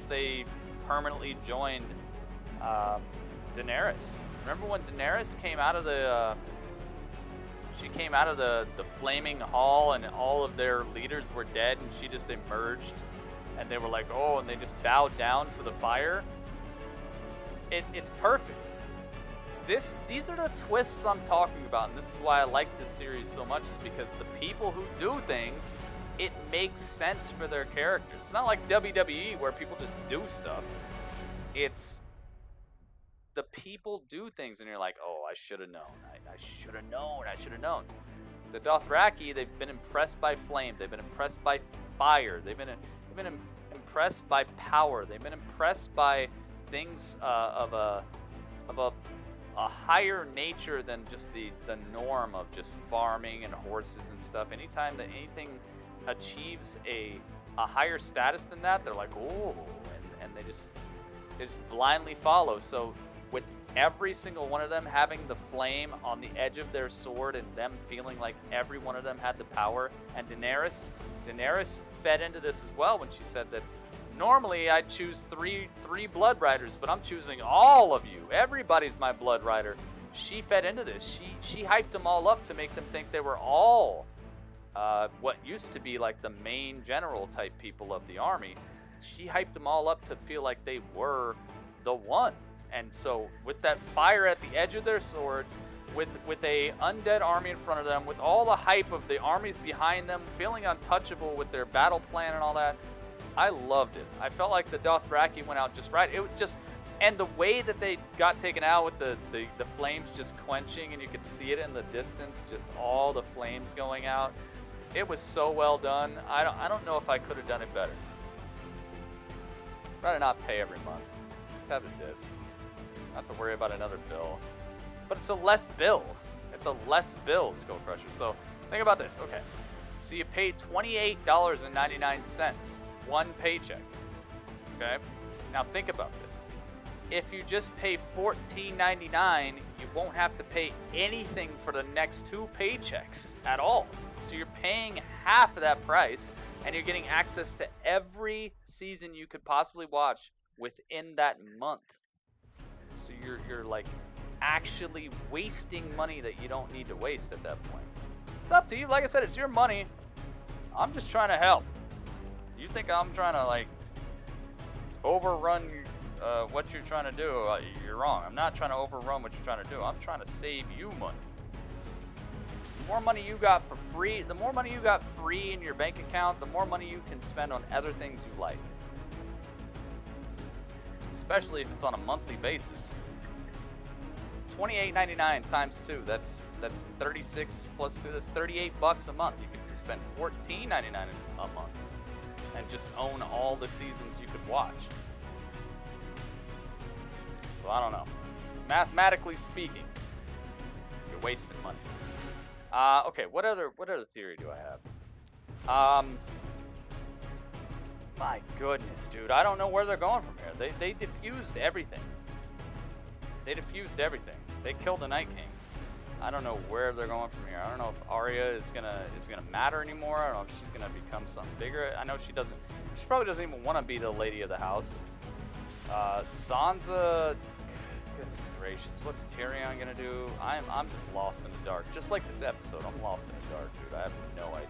they permanently joined Daenerys. Remember when Daenerys came out of the flaming hall and all of their leaders were dead and she just emerged and they were like, oh, and they just bowed down to the fire? It's perfect. These are the twists I'm talking about, and this is why I like this series so much, is because the people who do things, it makes sense for their characters. It's not like WWE where people just do stuff. It's the people do things and you're like, oh, I should have known. I should have known. I should have known. The Dothraki, they've been impressed by flame. They've been impressed by fire. They've been impressed by power. They've been impressed by things of a higher nature than just the norm of just farming and horses and stuff. Anytime that anything achieves a higher status than that, they're like, oh, and they just blindly follow. So with every single one of them having the flame on the edge of their sword and them feeling like every one of them had the power, and Daenerys fed into this as well when she said that normally I'd choose three blood riders, but I'm choosing all of you. Everybody's my blood rider. She fed into this. She hyped them all up to make them think they were all what used to be like the main general type people of the army. She hyped them all up to feel like they were the one. And so with that fire at the edge of their swords, with a undead army in front of them, with all the hype of the armies behind them, feeling untouchable with their battle plan and all that, I loved it. I felt like the Dothraki went out just right. It was just, and the way that they got taken out with the flames just quenching, and you could see it in the distance, just all the flames going out. It was so well done. I don't know if I could have done it better. Rather not pay every month. Just have the discs. Not to worry about another bill. But it's a less bill. It's a less bill, SkullCrusher. So think about this. Okay. So you paid $28.99. One paycheck. Okay? Now think about this. if you just pay $14.99, you won't have to pay anything for the next 2 paychecks at all. So you're paying half of that price, and you're getting access to every season you could possibly watch within that month. So you're like actually wasting money that you don't need to waste at that point. It's up to you. Like I said, it's your money. I'm just trying to help. You think I'm trying to like overrun what you're trying to do? You're wrong. I'm not trying to overrun what you're trying to do. I'm trying to save you money. The more money you got for free, the more money you got free in your bank account, the more money you can spend on other things you like. Especially if it's on a monthly basis. $28.99 times 2. That's 36 plus 2. That's $38 a month. You could spend $14.99 a month and just own all the seasons you could watch. So I don't know. Mathematically speaking, you're wasting money. Okay, what other theory do I have? My goodness, dude, I don't know where they're going from here. They diffused everything. They killed the Night King. I don't know where they're going from here. I don't know if Arya is gonna matter anymore. I don't know if she's gonna become something bigger. I know she doesn't. She probably doesn't even want to be the lady of the house. Sansa. Goodness gracious, what's Tyrion gonna do? I'm just lost in the dark. Just like this episode, I'm lost in the dark, dude. I have no idea.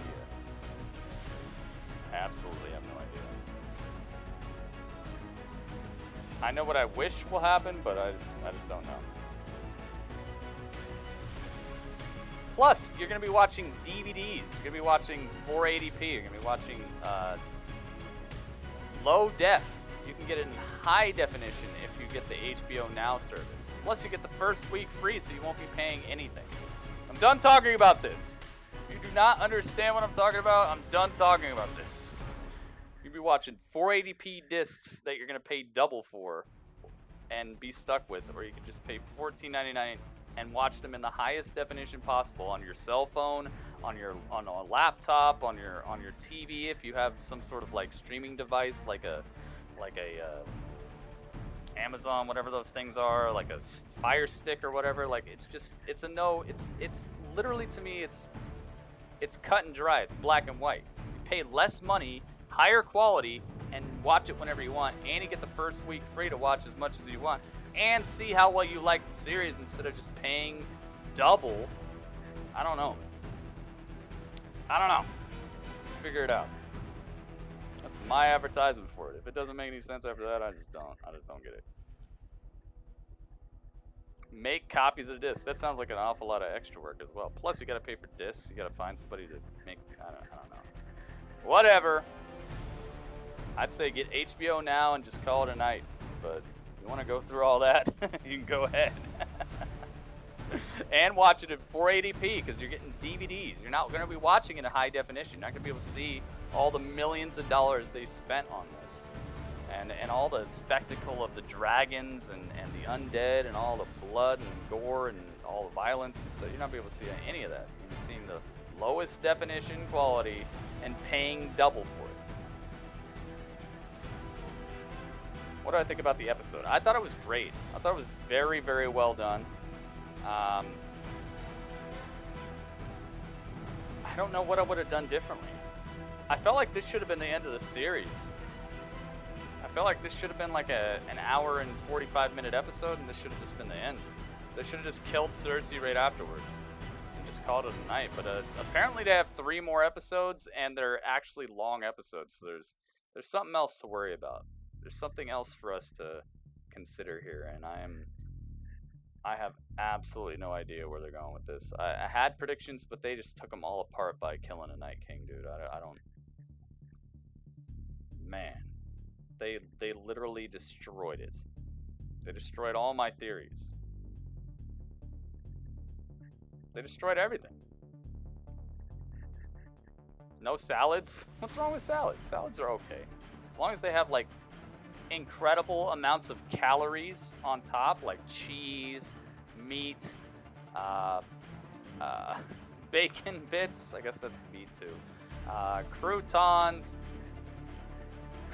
Absolutely have no idea. I know what I wish will happen, but I just don't know. Plus, you're gonna be watching DVDs. You're gonna be watching 480p. You're gonna be watching low def. You can get it in high definition if you get the HBO Now service. Plus, you get the first week free, so you won't be paying anything. I'm done talking about this. If you do not understand what I'm talking about, I'm done talking about this. You'll be watching 480p discs that you're going to pay double for and be stuck with, or you can just pay $14.99 and watch them in the highest definition possible on your cell phone, on a laptop, on your TV if you have some sort of like streaming device like a Amazon, whatever those things are, like a Fire Stick or whatever. Like it's literally, to me, it's cut and dry. It's black and white. You pay less money, higher quality, and watch it whenever you want, and you get the first week free to watch as much as you want and see how well you like the series instead of just paying double. I don't know. Figure it out. That's my advertisement for it. If it doesn't make any sense after that, I just don't get it. Make copies of discs. That sounds like an awful lot of extra work as well. Plus, you got to pay for discs. You got to find somebody to make. I don't know. Whatever. I'd say get HBO Now and just call it a night. But if you want to go through all that, you can go ahead. And watch it at 480p because you're getting DVDs. You're not going to be watching it in high definition. You're not going to be able to see all the millions of dollars they spent on this. And all the spectacle of the dragons and the undead and all the blood and gore and all the violence and stuff. You're not going to be able to see any of that. You're going to be seeing the lowest definition quality and paying double for it. What do I think about the episode? I thought it was great. I thought it was very, very well done. I don't know what I would have done differently. I felt like this should have been the end of the series. I felt like this should have been like an hour and 45-minute episode, and this should have just been the end. They should have just killed Cersei right afterwards and just called it a night. But apparently they have 3 more episodes, and they're actually long episodes. So there's something else to worry about. There's something else for us to consider here, and I have absolutely no idea where they're going with this. I had predictions, but they just took them all apart by killing a Night King, dude. I don't... Man. They literally destroyed it. They destroyed all my theories. They destroyed everything. No salads? What's wrong with salads? Salads are okay. As long as they have, like, incredible amounts of calories on top, like cheese, meat, bacon bits. I guess that's meat too. Croutons.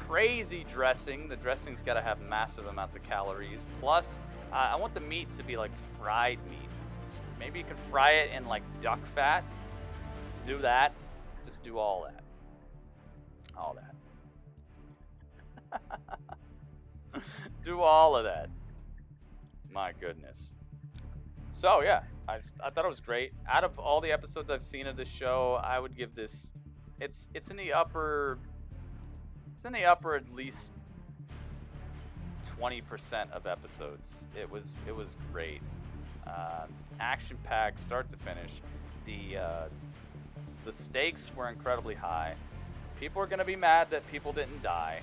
crazy dressing. The dressing's got to have massive amounts of calories. Plus, I want the meat to be like fried meat. Maybe you can fry it in like duck fat. Do that. Just do all that. All that. Do all of that. My goodness. So yeah, I thought it was great. Out of all the episodes I've seen of this show, I would give this. It's in the upper. It's in the upper at least 20% of episodes. It was great. Action packed, start to finish. The stakes were incredibly high. People are gonna be mad that people didn't die.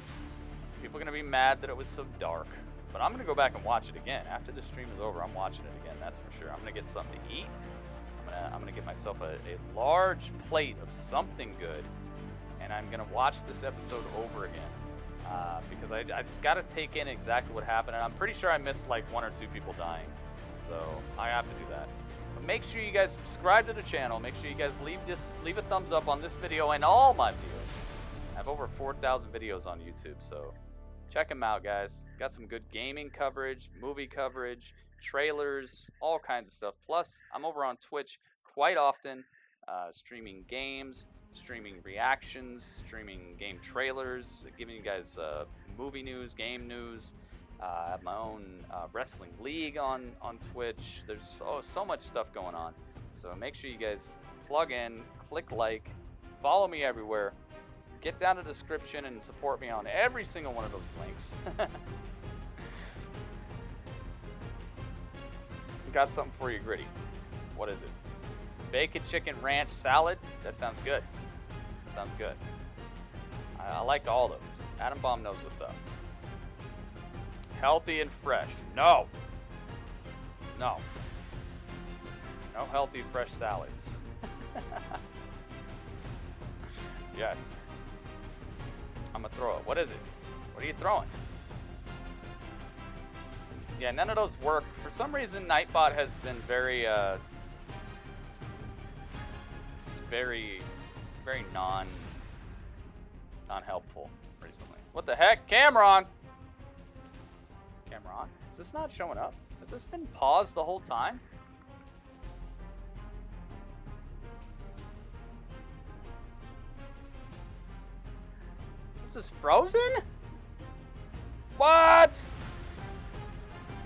People are gonna be mad that it was so dark. But I'm gonna go back and watch it again. After the stream is over, I'm watching it again, that's for sure. I'm gonna get something to eat. I'm gonna get myself a large plate of something good, and I'm gonna watch this episode over again. Because I just gotta take in exactly what happened, and I'm pretty sure I missed like 1 or 2 people dying. So I have to do that. But make sure you guys subscribe to the channel. Make sure you guys leave a thumbs up on this video and all my videos. I have over 4,000 videos on YouTube, so check them out, guys. Got some good gaming coverage, movie coverage, trailers, all kinds of stuff. Plus, I'm over on Twitch quite often, streaming games, streaming reactions, streaming game trailers, giving you guys movie news, game news. I have my own wrestling league on Twitch. There's so much stuff going on. So make sure you guys plug in, click like, follow me everywhere. Get down to the description and support me on every single one of those links. Got something for you, Gritty. What is it? Bacon chicken ranch salad? That sounds good. That sounds good. I like all those. Adam Bomb knows what's up. Healthy and fresh. No. No. No healthy fresh salads. Yes. I'm gonna throw it. What is it? What are you throwing? Yeah, none of those work. For some reason, Nightbot has been very non-helpful recently. What the heck? Cameron! Cameron? Is this not showing up? Has this been paused the whole time? This is frozen? What?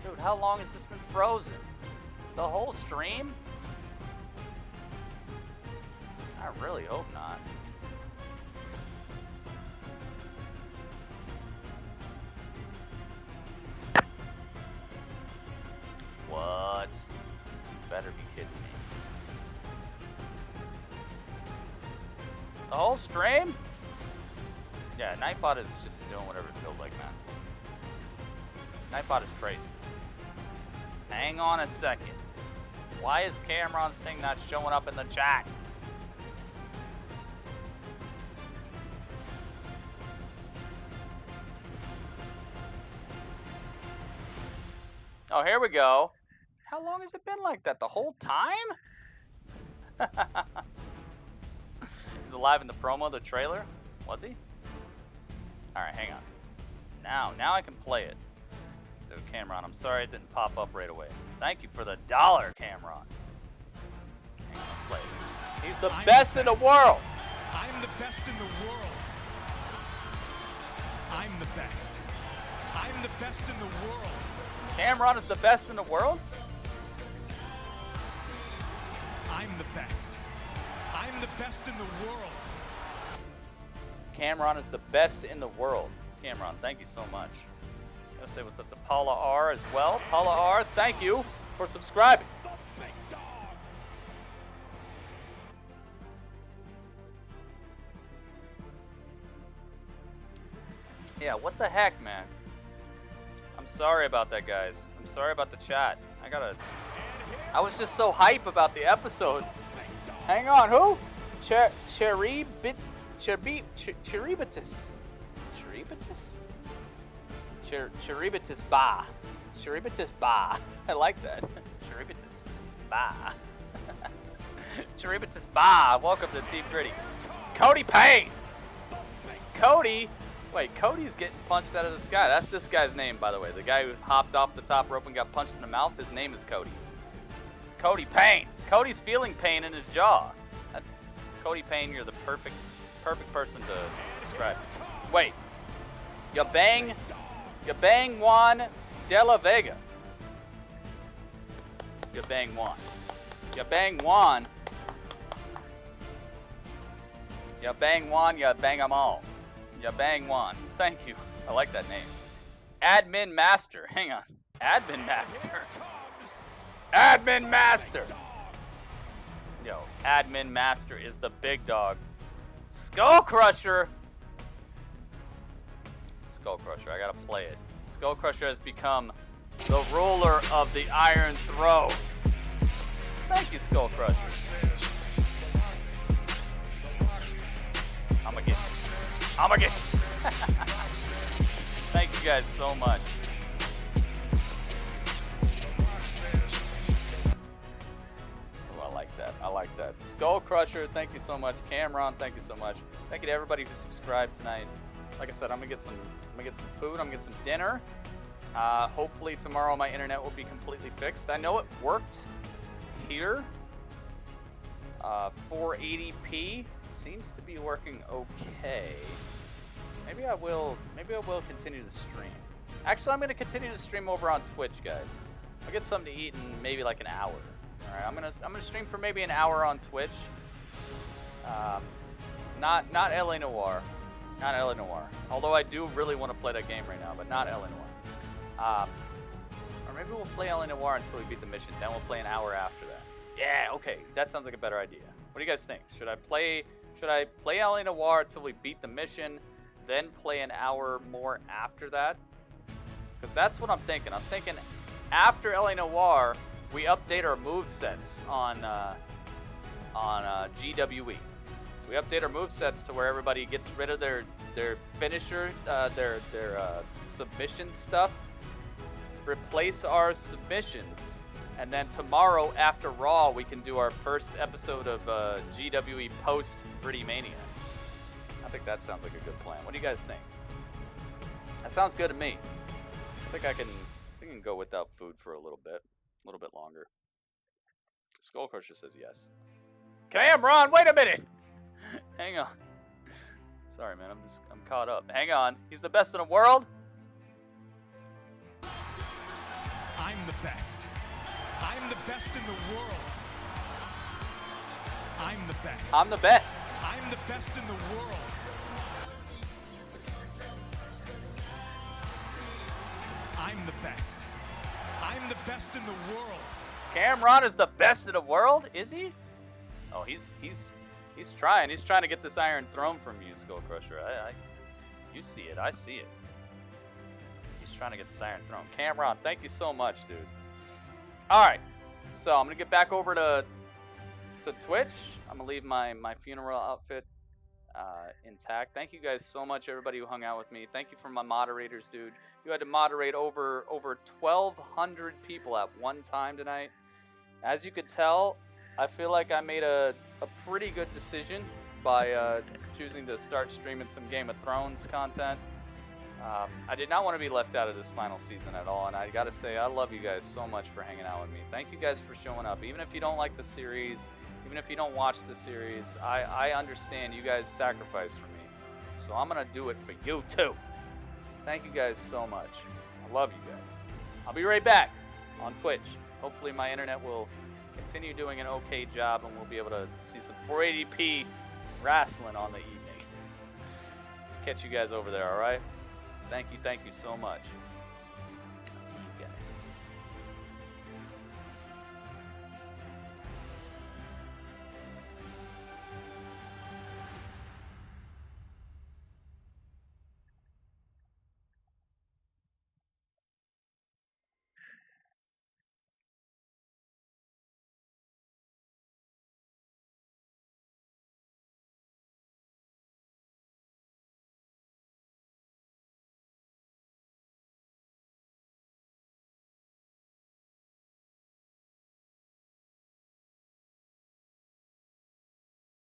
Dude, how long has this been frozen? The whole stream? I really hope not. What? You better be kidding me. The whole stream? Yeah, Nightbot is just doing whatever it feels like, man. Nightbot is crazy. Hang on a second. Why is Cameron's thing not showing up in the chat? Oh, here we go. How long has it been like that? The whole time? He's alive in the promo, the trailer? Was he? Alright, hang on. Now I can play it. Dude, Cameron, I'm sorry it didn't pop up right away. Thank you for the $1, Cameron. Hang on, play it. He's the best in the world! I'm the best in the world. I'm the best. I'm the best in the world. Cameron is the best in the world? I'm the best. I'm the best in the world. Cameron is the best in the world. Cameron, thank you so much. I'm gonna say what's up to Paula R as well. Paula R, thank you for subscribing. Yeah, what the heck, man? I'm sorry about that, guys. I'm sorry about the chat. I was just so hype about the episode. Hang on, who? Cheribitus. Cheribitus Ba. Cheribitus Ba. I like that. Cheribitus Ba. Cheribitus Ba. Welcome to Team Gritty. Cody Payne. Cody Wait, Cody's getting punched out of the sky. That's this guy's name, by the way. The guy who hopped off the top rope and got punched in the mouth, his name is Cody. Cody Payne. Cody's feeling pain in his jaw. Cody Payne, you're the perfect person to subscribe. Wait. You bang Juan De La Vega. You bang Juan. You bang Juan. You bang Juan, you bang them all. You bang Juan. Thank you. I like that name. Admin Master. Hang on. Admin Master. Admin Master. Yo, Admin Master is the big dog. SkullCrusher. SkullCrusher, I gotta play it. SkullCrusher has become the ruler of the Iron Throne. Thank you, SkullCrusher. I'ma get Thank you guys so much. Oh, I like that. I like that. SkullCrusher, thank you so much. Cameron, thank you so much. Thank you to everybody who subscribed tonight. Like I said, I'm gonna get some food. I'm gonna get some dinner. Hopefully tomorrow my internet will be completely fixed. I know it worked here. 480p seems to be working okay. Maybe I will continue to stream. Actually, I'm gonna continue to stream over on Twitch, guys. I'll get something to eat in maybe like an hour. All right, I'm gonna stream for maybe an hour on Twitch. Not LA Noire. Not LA Noire. Although I do really want to play that game right now, but not LA Noire. Or maybe we'll play LA Noire until we beat the mission. Then we'll play an hour after that. Yeah, okay. That sounds like a better idea. What do you guys think? Should I play LA Noire until we beat the mission, then play an hour more after that? Because that's what I'm thinking. I'm thinking after LA Noire, we update our movesets on GWE. We update our movesets to where everybody gets rid of their finisher, their submission stuff. Replace our submissions, and then tomorrow after Raw, we can do our first episode of GWE post Gritty Mania. I think that sounds like a good plan. What do you guys think? That sounds good to me. I think I can go without food for a little bit longer. SkullCrusher says yes. Cameron, wait a minute. Hang on. Sorry, man. I'm caught up. Hang on. He's the best in the world. I'm the best. I'm the best in the world. I'm the best. I'm the best. I'm the best in the world. I'm the best. I'm the best in the world. Cameron is the best in the world? Is he? Oh, he's trying. He's trying to get this Iron Throne from you, SkullCrusher. You see it. I see it. He's trying to get this Iron Throne. Cameron, thank you so much, dude. All right. So I'm gonna get back over to Twitch. I'm gonna leave my funeral outfit intact. Thank you guys so much, everybody who hung out with me. Thank you for my moderators, dude. You had to moderate over 1,200 people at one time tonight. As you could tell, I feel like I made a pretty good decision by choosing to start streaming some Game of Thrones content. I did not want to be left out of this final season at all, and I gotta say, I love you guys so much for hanging out with me. Thank you guys for showing up. Even if you don't like the series, even if you don't watch the series, I understand you guys sacrificed for me. So I'm gonna do it for you too. Thank you guys so much. I love you guys. I'll be right back on Twitch. Hopefully my internet will continue doing an okay job and we'll be able to see some 480p wrestling on the evening. Catch you guys over there, alright? Thank you so much.